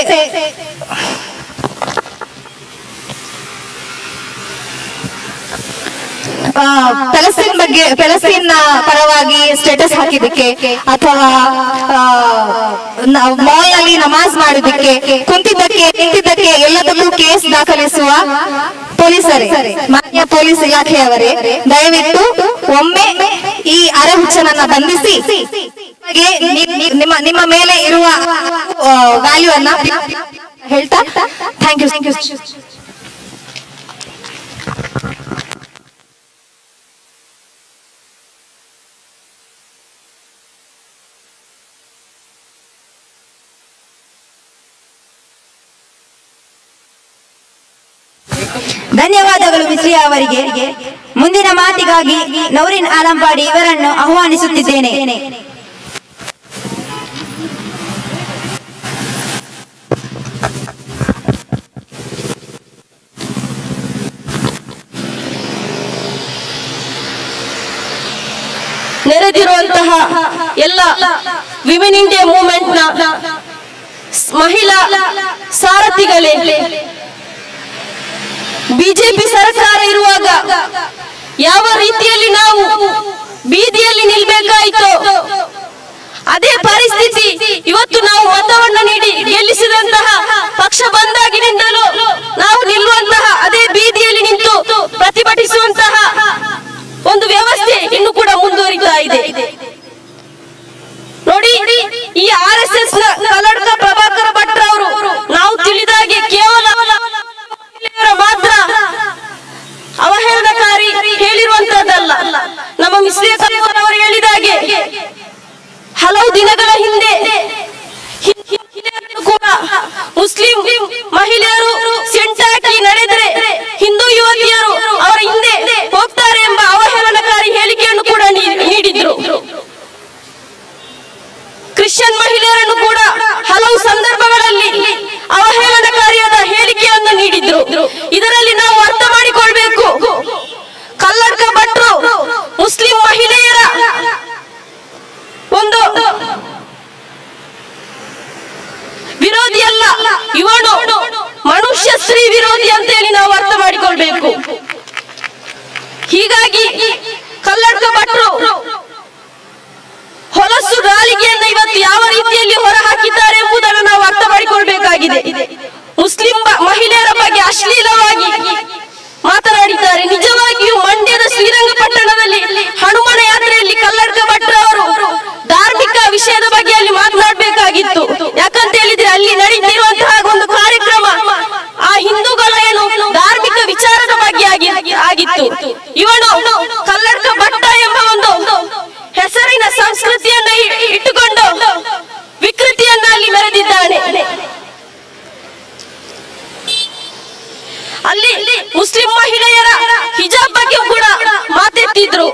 ಪ್ಯಾಲೆಸ್ಟೈನ್ ಪರವಾಗಿ ಸ್ಟೇಟಸ್ ಹಾಕಿದಕ್ಕೆ ಅಥವಾ ಮಾಲ್ ನಲ್ಲಿ ನಮಾಜ್ ಮಾಡಿದಕ್ಕೆ ನಿಂತಿದ್ದಕ್ಕೆ ಎಲ್ಲದಕ್ಕೂ ಕೇಸ್ ದಾಖಲಿಸುವ ಪೊಲೀಸರೇ, ಮಾನ್ಯ ಪೊಲೀಸ್ ಇಲಾಖೆಯವರೇ, ದಯವಿಟ್ಟು ಒಮ್ಮೆ ಈ ಅರೆಹುಚ್ಚನನ್ನ ಬಂಧಿಸಿ ನಿಮ್ಮ ಮೇಲೆ ಇರುವ ವ್ಯಾಲ್ಯೂ ಅನ್ನ ಹೇಳ್ತಾ ಥ್ಯಾಂಕ್ ಯು. ಧನ್ಯವಾದಗಳು ಮಿಸ್ರಿ ಅವರಿಗೆ. ಮುಂದಿನ ಮಾತಿಗಾಗಿ ನೌರಿನ್ ಆಲಂಪಾಡಿ ಇವರನ್ನು ಆಹ್ವಾನಿಸುತ್ತಿದ್ದೇನೆ. ನೆರೆದಿರುವಂತಹ ಎಲ್ಲ ವಿಮೆನ್ ಇಂಡಿಯಾ ಮೂವ್ಮೆಂಟ್ ನ ಮಹಿಳಾ ಸಾರಥಿಗಳೇ, ಬಿಜೆಪಿ ಸರ್ಕಾರ ಇರುವಾಗ ಯಾವ ರೀತಿಯಲ್ಲಿ ನಾವು ಬೀದಿಯಲ್ಲಿ ನಿಲ್ಬೇಕಾಯಿತು, ಅದೇ ಪರಿಸ್ಥಿತಿ ಇವತ್ತು ನಾವು ಮತವನ್ನು ನೀಡಿ ಗೆಲ್ಲಿಸಿದಂತಹ ಪಕ್ಷ ಬಂದಾಗಿನಿಂದಲೂ ನಾವು ನಿಲ್ಲುವಂತಹ ಅದೇ ಬೀದಿಯಲ್ಲಿ ನಿಂತು ಪ್ರತಿಭಟಿಸುವಂತಹ ಒಂದು ವ್ಯವಸ್ಥೆ ಇನ್ನು ಕೂಡ ಮುಂದುವರಿತಾ ಇದೆ. ನೋಡಿ, ಈ RSS ನ ಕಲ್ಲಡ್ಕ ಪ್ರಭಾಕರ ಭಟ್ರ ಅವರು ನಾವು ತಿಳಿದಾಗೆ ಕೇವಲ ಮಾತ್ರ ಅವಹೇಳನಕಾರಿ ಹೇಳಿರುವಂತದ್ದಲ್ಲ. ನಮ್ಮ ಮಿಸ್ರಿ ಅವರು ಹೇಳಿದಾಗೆ ಹಲವು ದಿನಗಳ ಹಿಂದೆ ಕೂಡ ಮುಸ್ಲಿಂ ಮಹಿಳೆಯರು ಸೆಂಟಾಕಿ ನಡೆದರೆ ಹಿಂದೂ ಯುವತಿಯರು ಅವರ ಹಿಂದೆ ಹೋಗ್ತಾರೆ ಎಂಬ ಅವಹೇಳನಕಾರಿ ಹೇಳಿಕೆಯನ್ನು ಕೂಡ ನೀಡಿದ್ರು. ಕ್ರಿಶ್ಚಿಯನ್ ಮಹಿಳೆಯರನ್ನು ಕೂಡ ಹಲವು ಸಂದರ್ಭಗಳಲ್ಲಿ ಅವಹೇಳನಕಾರಿಯಾದ ಹೇಳಿಕೆಯನ್ನು ನೀಡಿದ್ರು. ಇದರಲ್ಲಿ ನಾವು ಅರ್ಥ ಮಾಡಿಕೊಳ್ಬೇಕು, ಕಲ್ಲಡ್ಕ ಭಟ್ರು ಮುಸ್ಲಿಂ ಮಹಿಳೆಯರ ಒಂದು ವಿರೋಧಿ ಅಲ್ಲ, ಇವನು ಮನುಷ್ಯ ಸ್ತ್ರೀ ವಿರೋಧಿ ಅಂತ ಹೇಳಿ ನಾವು ಅರ್ಥ ಮಾಡಿಕೊಳ್ಬೇಕು. ಹೀಗಾಗಿ ಕಲ್ಲಡ್ಕ ಭಟ್ರು ಹೊಲಸು ಗಾಳಿಗೆಯನ್ನು ಇವತ್ತು ಯಾವ ರೀತಿಯಲ್ಲಿ ಹೊರ ಹಾಕಿದ್ದಾರೆ ಎಂಬುದನ್ನು ನಾವು ಅರ್ಥ ಮಾಡಿಕೊಳ್ಬೇಕಾಗಿದೆ. ಮುಸ್ಲಿಂ ಮಹಿಳೆಯರ ಬಗ್ಗೆ ಅಶ್ಲೀಲವಾಗಿ ಮಾತನಾಡಿದ್ದಾರೆ. ನಿಜವಾಗಿಯೂ ಮಂಡ್ಯದ ಶ್ರೀರಂಗಪಟ್ಟಣದಲ್ಲಿ ಹನುಮನ ಯಾತ್ರೆಯಲ್ಲಿ ಕಲ್ಲಡ್ಕ ಭಟ್ರ ಅವರು ಧಾರ್ಮಿಕ ವಿಷಯದ ಬಗ್ಗೆ ಅಲ್ಲಿ ಮಾತನಾಡಬೇಕಾಗಿತ್ತು. ಯಾಕಂತ ಹೇಳಿದ್ರೆ ಅಲ್ಲಿ ನಡೀತಿರುವಂತಹ ಒಂದು ಕಾರ್ಯಕ್ರಮ ಆ ಹಿಂದೂಗಳ ಏನು ಧಾರ್ಮಿಕ ವಿಚಾರದ ಬಗ್ಗೆ ಆಗಿತ್ತು. ಇವನು ಕಲ್ಲಡ್ಕ ಭಟ್ಟ ಎಂಬ ಒಂದು ಹೆಸರಿನ ಸಂಸ್ಕೃತಿಯನ್ನ ಇಟ್ಟುಕೊಂಡು ವಿಕೃತಿಯನ್ನ ಅಲ್ಲಿ ಮೆರೆದಿದ್ದಾನೆ. ಅಲ್ಲಿ ಮುಸ್ಲಿಂ ಮಹಿಳೆಯರ ಹಿಜಾಬ್ ಬಗ್ಗೆ ಕೂಡ ಮಾತೆತ್ತಿದ್ರು.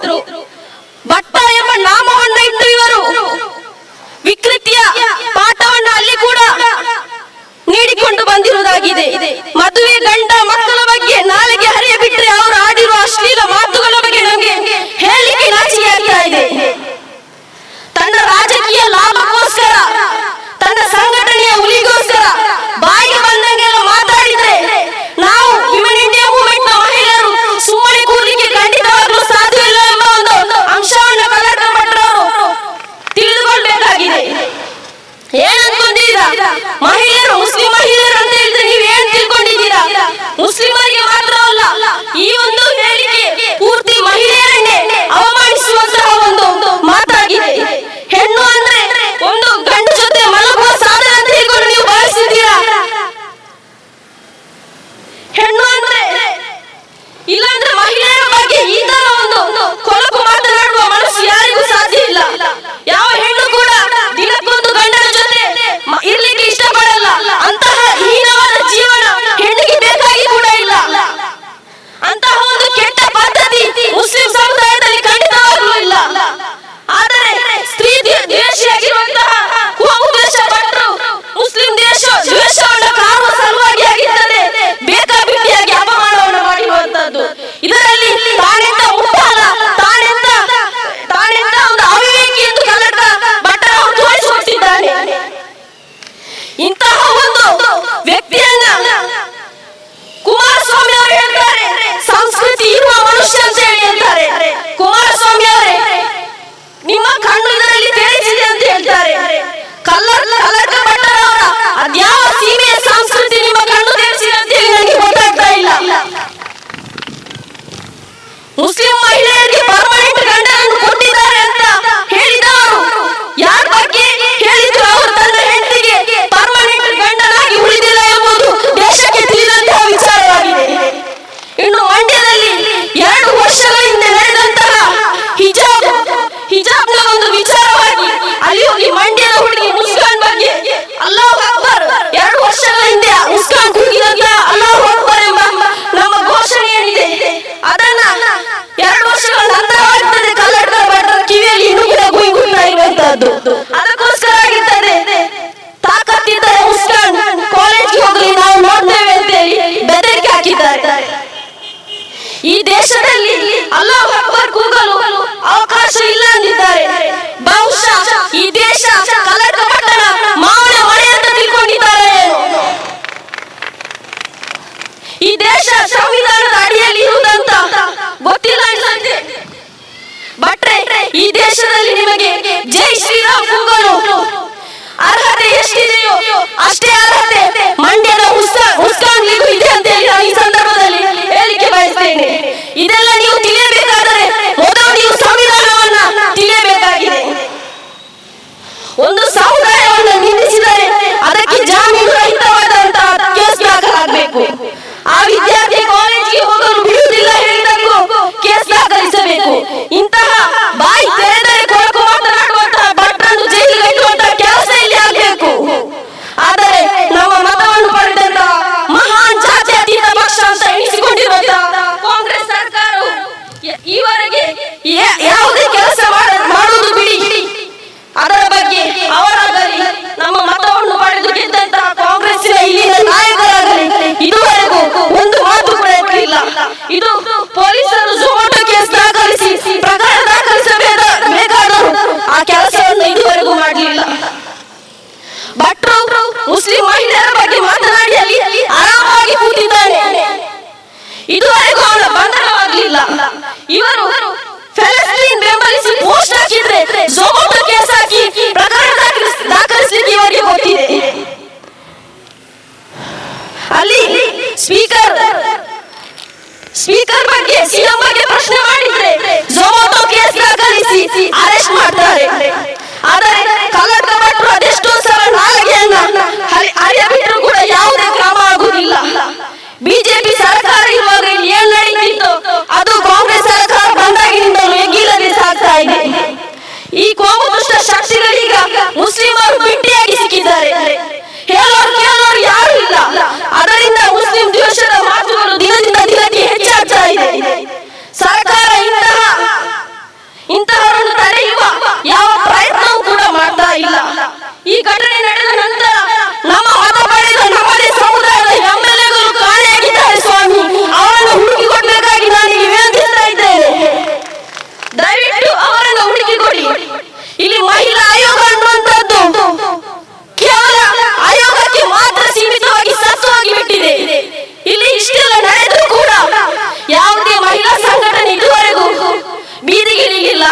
ಭಟ್ಟ ಎಂಬ ನಾಮವನ್ನ ಇಟ್ಟು ಇವರು ವಿಕೃತಿಯ ಪಾಠವನ್ನ ಅಲ್ಲಿ ಕೂಡ ನೀಡಿಕೊಂಡು ಬಂದಿರುವುದಾಗಿದೆ. ಮದುವೆ ಗಂಡ ಮಕ್ಕಳ ಬಗ್ಗೆ ನಾಳೆಗೆ ಹರಿಯ ಬಿಟ್ಟರೆ ಅವರು ಆಡಿರುವ ಅಶ್ಲೀಲ ಮಾತುಗಳ ಬಗ್ಗೆ ನಮಗೆ ಹೇಳಿಕೆ ನಾಚಿಕೆ ಆಗ್ತಾ ಇದೆ. ತನ್ನ ರಾಜಕೀಯ ಲಾಭಕ್ಕೋಸ್ಕರ, ತನ್ನ ಸಂಘಟನೆಯ ಉಳಿಗೋಸ್ಕರ ಬಾಯಿಗೆ ಬಂದಂಗೆಲ್ಲ ಮಾತಾಡಿದ್ರೆ ನಾವು ವಿಮೆನ್ ಇಂಡಿಯಾ ಮೂವ್ಮೆಂಟ್ ನ ಮಹಿಳೆಯರು ಸುಮ್ಮನೆ ಕೂರ್ಲಿಕ್ಕೆ ಖಂಡಿತವಾಗ್ಲೂ ಸಾಧ್ಯವಿಲ್ಲ ಎಂಬ ಒಂದು ಅಂಶವನ್ನು ಕಲ್ಲಡ್ಕ ಭಟ್ರವರು ತಿಳಿದುಕೊಳ್ಬೇಕಾಗಿದೆ. ಏನಂದ್ಕೊಂಡಿದ್ದೀರಾ? ಮಹಿಳೆಯರು ಮುಸ್ಲಿಂ ಮಹಿಳೆಯರು ಅಂತ ಹೇಳಿದ್ರೆ ನೀವೇನ್ ತಿಳ್ಕೊಂಡು ದೇಶದಲ್ಲಿ ಅಲ್ಲಾಹು ಅಕ್ಬರ್ ಕೂಗಲು ಅವಕಾಶ ಇಲ್ಲ ಅಂದಿದ್ದಾರೆ. ಬಹುಶಃ ಈ ದೇಶ ಕಲಕ ಪಟ್ಟಣ ಮಾವನ ಮನೆ ಅಂತ ತಿಳ್ಕೊಂಡಿದ್ದಾರೆ. ಈ ದೇಶ ಸಂವಿಧಾನದ ಅಡಿಯಲ್ಲಿ ಇರುವುದಂತ ಗೊತ್ತಿಲ್ಲ ಅನ್ಸುತ್ತೆ. ಭಟ್ರೆ, ಈ ದೇಶದಲ್ಲಿ ನಿಮಗೆ ಜೈ ಶ್ರೀರಾಮ್ ಕೂಗಲು ಅರ್ಹತೆ ಎಷ್ಟಿದೆಯೋ ಅಷ್ಟೇ ಅರ್ಹತೆ ಮಂಡ್ಯದ ಉಸ್ಕಾನ್ಲಿಗೂ ಇದೆ ಅಂತ ಹೇಳಿ ನಾನು ಈ ಸಂದರ್ಭದಲ್ಲಿ ಹೇಳಿಕೆ ಬಯಸ್ತೇನೆ. ಇದೆಲ್ಲ ನೀವು ತಿಳಿಯಬೇಕಾದರೆ ಮೊದಲು ನೀವು ಸಂವಿಧಾನವನ್ನ ತಿಳಿಯಬೇಕಾಗಿದೆ. ಒಂದು ಸಮುದಾಯವನ್ನು ನಿಂದಿಸಿದರೆ ಅದಕ್ಕೆ ಜಾಮೀನು ರಹಿತವಾದಂತಹ ಕೇಸ್ ದಾಖಲಾಗಬೇಕು. ಆ ವಿದ್ಯಾರ್ಥಿ ಕಾಲೇಜಿಗೆ ಹೋಗಲು ಬಿಡುವುದಿಲ್ಲ ಹೇಳಿದಕ್ಕೂ ಕೇಸ್ ದಾಖಲಿಸಬೇಕು. ಇಂತಹ ಬಾಯಿ ತೆರೆದರೆ ಕೊಳಕು ಮಾತನಾಡುವಂತಹ ಭಟ್ರನ್ನು ಜೈಲಿಗೆ ಇಟ್ಟುವಂತಹ ಕೆಲಸ ಇಲ್ಲಿ ಆಗಬೇಕು. ಆದರೆ ನಮ್ಮ ಮತವನ್ನು ಪಡೆದಂತಹ ಮಹಾನ್ ಜಾತ್ಯತೀತ ಪಕ್ಷ ಅಂತ ಎಣಿಸಿಕೊಂಡಿರುವಂತಹ ಕಾಂಗ್ರೆಸ್ ಸರ್ಕಾರವು ಈವರೆಗೆ ಯಾವುದೇ ಕೆಲಸ ಮಾಡುವುದು ಬಿಡಿ, ಅದರ ಬಗ್ಗೆ ಅವರಾಗಲಿ ನಮ್ಮ ಮತವನ್ನು ಪಡೆದು ಗೆದ್ದಂತಹ ಕಾಂಗ್ರೆಸ್ಸಿನ ಇಲ್ಲಿನ ನಾಯಕರಾಗಲಿ ಇದುವರೆಗೂ ಒಂದು ಮಾತು ಕೂಡ ಎತ್ತಲಿಲ್ಲ. ಇದು ಪೊಲೀಸರು ಝೊಮ್ಯಾಟೊ ಕೇಸ್ ದಾಖಲಿಸಿ ಪ್ರಕರಣ ದಾಖಲಿಸಬೇಕಾದರೂ ಆ ಕೆಲಸವನ್ನು ಇದುವರೆಗೂ ಮಾಡಲಿಲ್ಲ. ಭಟ್ರು ಮುಸ್ಲಿಂ ಮಹಿಳೆಯರ ಬಗ್ಗೆ ಮಾತನಾಡಿ ಅಲ್ಲಿ ಆರಾಮಾಗಿ ಕೂತಿದ್ದಾನೆ. ಇದುವರೆಗೂ ಅವನ ಬಂಧನವಾಗಲಿಲ್ಲ. ಇವರು ಫೆಲಸ್ತೀನ್ ಬೆಂಬಲಿಸಿ ಪೋಸ್ಟ್ ಹಾಕಿದ್ರೆ ಝೊಮ್ಯಾಟೊ ಕೇಸ್ ಹಾಕಿ ಪ್ರಕರಣ ದಾಖಲಿಸಲಿಕ್ಕೆ ಇವರಿಗೆ ಗೊತ್ತಿದೆ. ಅಲ್ಲಿ ಸ್ಪೀಕರ್ ಬಗ್ಗೆ ಸಿಎಂ ಬಗ್ಗೆ ಪ್ರಶ್ನೆ ಮಾಡಿದ್ರೆ ಝೊಮ್ಯಾಟೊ ಕೇಸ್ ದಾಖಲಿಸಿ ಅರೆಸ್ಟ್ ಮಾಡ್ತಾರೆ. ಆದರೆ ಕಲಕ ಭಟ್ರು ಅದೆಷ್ಟೋ ಸಲ ನಾಲಿಗೆಯನ್ನ ಅರಿಯಬಿಟ್ಟರು ಕೂಡ ಯಾವುದೇ ಕ್ರಮ ಆಗುವುದಿಲ್ಲ. ಬಿಜೆಪಿ ಸರ್ಕಾರ ಇರುವಾಗ ಏನ್ ನಡೀತಿತ್ತು ಅದು ಕಾಂಗ್ರೆಸ್ ಸರ್ಕಾರ ಬಂದಾಗಿನಿಂದಲೂ ಎಗ್ಗಿಲ್ಲದೆ ಸಾಗ್ತಾ ಇದೆ. ಈ ಕೋಮು ದುಷ್ಟ ಶಕ್ತಿಗಳೀಗ ಮುಸ್ಲಿಮರು ಬಿಟ್ಟಿಯಾಗಿ ಸಿಕ್ಕಿದ್ದಾರೆ. ಹೇಳೋರು ಯಾರು ಇಲ್ಲ. ಅದರಿಂದ ಮುಸ್ಲಿಂ ದ್ವೇಷದ ಮಾತುಗಳು ದಿನದಿಂದ ದಿನಕ್ಕೆ ಹೆಚ್ಚಾಗ್ತಾ ಇದೆ. ಸರ್ಕಾರ ಇಂತಹವರನ್ನು ತಡೆಯುವ ಯಾವ ಪ್ರಯತ್ನವೂ ಕೂಡ ಮಾಡ್ತಾ ಇಲ್ಲ. ಈ ಘಟನೆ ನಡೆದ ನಂತರ ನಮ್ಮ ಮತ ಪಡೆದ ನಮ್ಮದೇ ಸಮುದಾಯದ ಎಂಎಲ್ಎಗಳು ಕಾಣೆಯಾಗಿದ್ದಾರೆ ಸ್ವಾಮಿ. ಅವರನ್ನು ಹುಡುಕಿಕೊಡ್ಬೇಕಾಗಿ ನಾನು ವಿನಂತಿಸ್ತಾ ಇದ್ದೇನೆ. ದಯವಿಟ್ಟು ಅವರನ್ನು ಹುಡುಕಿಕೊಡಿ. ಇಲ್ಲಿ ಮಹಿಳಾ ಆಯೋಗ ಅನ್ನುವಂಥದ್ದು ಕೇವಲ ಆಯೋಗಕ್ಕೆ ಮಾತ್ರ ಸೀಮಿತವಾಗಿ ಸತ್ವವಾಗಿ ಬಿಟ್ಟಿದೆ. ಇಲ್ಲಿ ಇಷ್ಟೆಲ್ಲ ನಡೆದರೂ ಕೂಡ ಯಾವುದೇ ಮಹಿಳಾ ಸಂಘಟನೆ ಇದುವರೆಗೂ ಬೀದಿಗಿಳಿಲಿಲ್ಲ,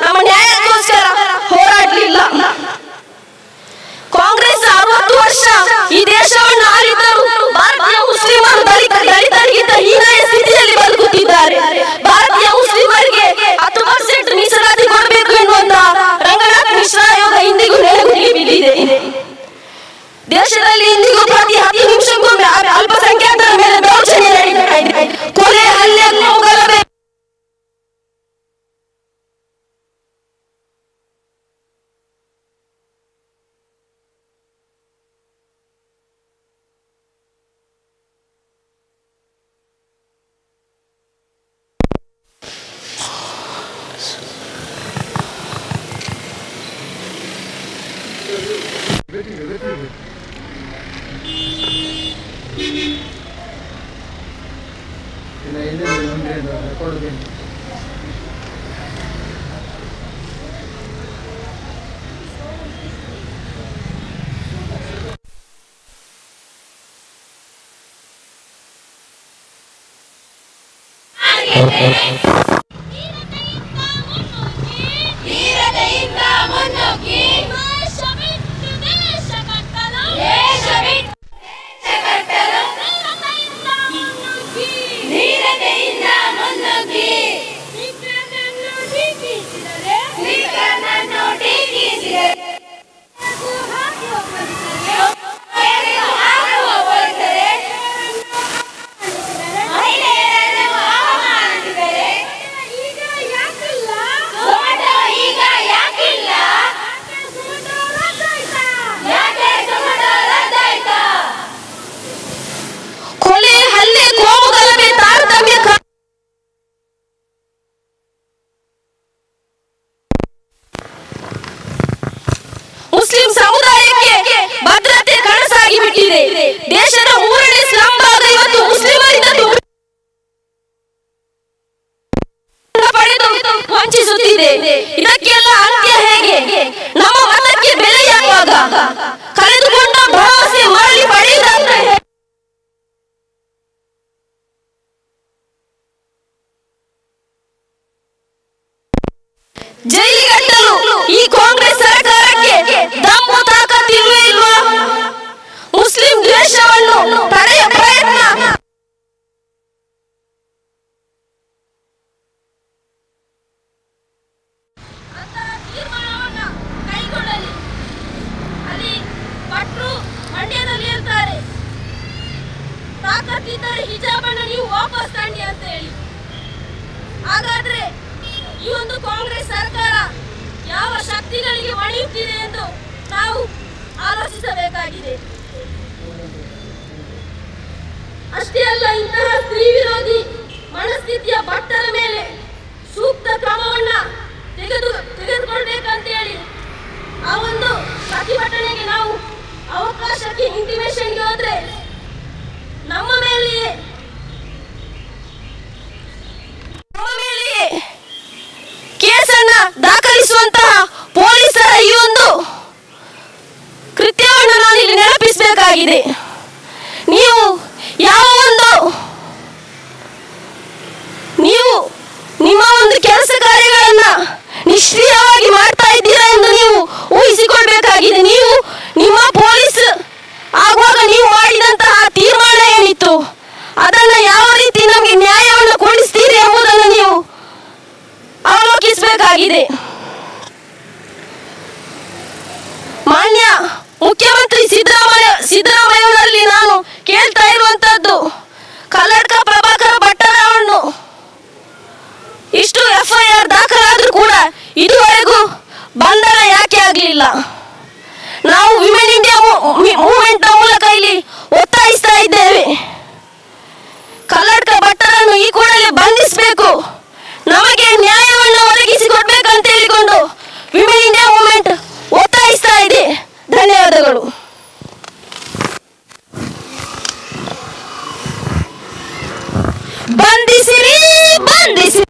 ನಮ್ಮ ನ್ಯಾಯಕ್ಕೋಸ್ಕರ ಹೋರಾಡಲಿಲ್ಲ. ಕಾಂಗ್ರೆಸ್ 60 ವರ್ಷ ಈ ದೇಶವನ್ನು ಆಳಿದ್ದರೂ ಭಾರತೀಯ ಮುಸ್ಲಿಮರು ದಲಿತರಿಗಿಂತ ಹೀನಾಯ ಸ್ಥಿತಿಯಲ್ಲಿ ಬದುಕುತ್ತಿದ್ದಾರೆ. ಭಾರತೀಯ ಮುಸ್ಲಿಮರಿಗೆ 10% ಮೀಸಲಾತಿ ಕೊಡಬೇಕು ಎನ್ನುವಂತಹ ರಂಗನಾಥ್ ಮಿಶ್ರಾ ಆಯೋಗ ಇಂದಿಗೂ ನೆಲೆಗುದಿಗೆ ಬಿದ್ದಿದೆ. ದೇಶದಲ್ಲಿ ಇಂದಿಗೂ ಪ್ರತಿ 10 ನಿಮಿಷಕ್ಕೊಮ್ಮೆ ಅಲ್ಪಸಂಖ್ಯಾತರ ಮೇಲೆ ದೌರ್ಜನ್ಯ ನಡೀತಾ ಇದೆ. ಕೊಲೆ, ಹಲ್ಲೆ, ಗಲಭೆ. ಮಹಿಳೆಯರನ್ನು ಅವಮಾನಿಸಿದರೆ ಜೈಲಿಗಟ್ಟಲು ಈ ಕಾಂಗ್ರೆಸ್ ಸರ್ಕಾರಕ್ಕೆ ದಮ್ಮು ತಾಕತ್ತಿಲ್ವೇ ಇಲ್ವಾ? ಮುಸ್ಲಿಂ ದ್ವೇಷವನ್ನು ತಡೆಯ ಪ್ರಯತ್ನ ಕೈಗೊಳ್ಳಲಿ. ಅಲ್ಲಿ ಭಟ್ರು ಮಂಡ್ಯದಲ್ಲಿ ಇರ್ತಾರೆ, ತಾಕತ್ತಿದ್ದರೆ ಹಿಜಾಬನ್ನು ನೀವು ವಾಪಸ್ ತನ್ನಿ ಅಂತ ಹೇಳಿ. ಹಾಗಾದ್ರೆ ಈ ಒಂದು ಕಾಂಗ್ರೆಸ್ ಸರ್ಕಾರ ಯಾವ ಶಕ್ತಿಗಳಿಗೆ ಒಡೆಯುತ್ತಿದೆ ಎಂದು ನಾವು ಆಲೋಚಿಸಬೇಕಾಗಿದೆ. ಅಷ್ಟೇ ಅಲ್ಲ, ಇಂತಹ ಸ್ತ್ರೀ ವಿರೋಧಿ ಮನಸ್ಥಿತಿಯ ಭಕ್ತರ ಮೇಲೆ ಸೂಕ್ತ ಕ್ರಮವನ್ನ ತೆಗೆದುಕೊಳ್ಬೇಕಂತೇಳಿ ಆ ಒಂದು ಪ್ರತಿಭಟನೆಗೆ ನಾವು ಅವಕಾಶಕ್ಕೆ ಇಂಟಿಮೇಷನ್ಗೆ ಹೋದ್ರೆ ನಮ್ಮ ಮೇಲೆಯೇ ಕೇಸನ್ನ ದಾಖಲಿಸುವಂತಹ ಪೊಲೀಸರ ಈ ಒಂದು ಕೃತ್ಯವನ್ನು ನಾನು ಇಲ್ಲಿ ನೆನಪಿಸಬೇಕಾಗಿದೆ. ನೀವು ನಿಮ್ಮ ಒಂದು ಕೆಲಸ ಕಾರ್ಯಗಳನ್ನ ನಿಷ್ಕ್ರಿಯವಾಗಿ ಮಾಡ್ತಾ ಇದ್ದೀರಾ ಎಂದು ನೀವು ಊಹಿಸಿಕೊಳ್ಬೇಕಾಗಿದೆ. ನೀವು ನಿಮ್ಮ ಪೊಲೀಸ್ ಆಗುವಾಗ ನೀವು ಮಾಡಿದಂತಹ ತೀರ್ಮಾನ ಏನಿತ್ತು, ಅದನ್ನ ಯಾವ ರೀತಿ ನಮಗೆ ನ್ಯಾಯವನ್ನು ಕೊಡಿಸ್ತೀರಿ ಎಂಬುದನ್ನು ನೀವು ಅವಲೋಕಿಸಬೇಕಾಗಿದೆ. ಮಾನ್ಯ ಮುಖ್ಯಮಂತ್ರಿ ಸಿದ್ದರಾಮಯ್ಯವರಲ್ಲಿ ನಾನು ಕೇಳ್ತಾ ಇರುವಂತದ್ದು, ಕಲ್ಲಡ್ಕ ಪ್ರಭಾಕರ ಭಟ್ಟರವನ್ನು ಇಷ್ಟು FIR ದಾಖಲಾದ್ರೂ ಕೂಡ ಇದುವರೆಗೂ ಬಂಧನ ಯಾಕೆ ಆಗಲಿಲ್ಲ? ನಾವು ವಿಮೆನ್ ಇಂಡಿಯಾ ಮೂವ್ಮೆಂಟ್ ಮೂಲಕ ಇಲ್ಲಿ ಒತ್ತಾಯಿಸ್ತಾ ಇದ್ದೇವೆ. ಕಲ್ಲಡ್ಕ ಭಟ್ಟರನ್ನು ಈ ಕೂಡಲೇ ಬಂಧಿಸಬೇಕು, ನಮಗೆ ನ್ಯಾಯವನ್ನು ಒದಗಿಸಿಕೊಡ್ಬೇಕಂತ ಹೇಳಿಕೊಂಡು ವಿಮೆನ್ ಇಂಡಿಯಾ ಮೂವ್ಮೆಂಟ್ ಒತ್ತಾಯಿಸ್ತಾ ಇದೆ. ಧನ್ಯವಾದಗಳು. ಬಂಧಿಸಿರಿ, ಬಂಧಿಸಿ.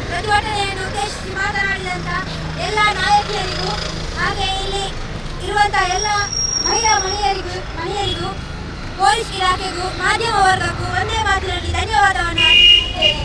ಪ್ರತಿಭಟನೆಯನ್ನು ಉದ್ದೇಶಿಸಿ ಮಾತನಾಡಿದಂತ ಎಲ್ಲ ನಾಯಕಿಯರಿಗೂ ಹಾಗೆ ಇಲ್ಲಿ ಇರುವಂತಹ ಎಲ್ಲ ಮಹಿಳಾ ಮಹಿಳೆಯರಿಗೂ ಪೊಲೀಸ್ ಇಲಾಖೆಗೂ ಮಾಧ್ಯಮ ವರ್ಗಕ್ಕೂ ಒಂದೇ ಮಾತಿನಲ್ಲಿ ಧನ್ಯವಾದವನ್ನು ಅರ್ಪಿಸುತ್ತೇನೆ.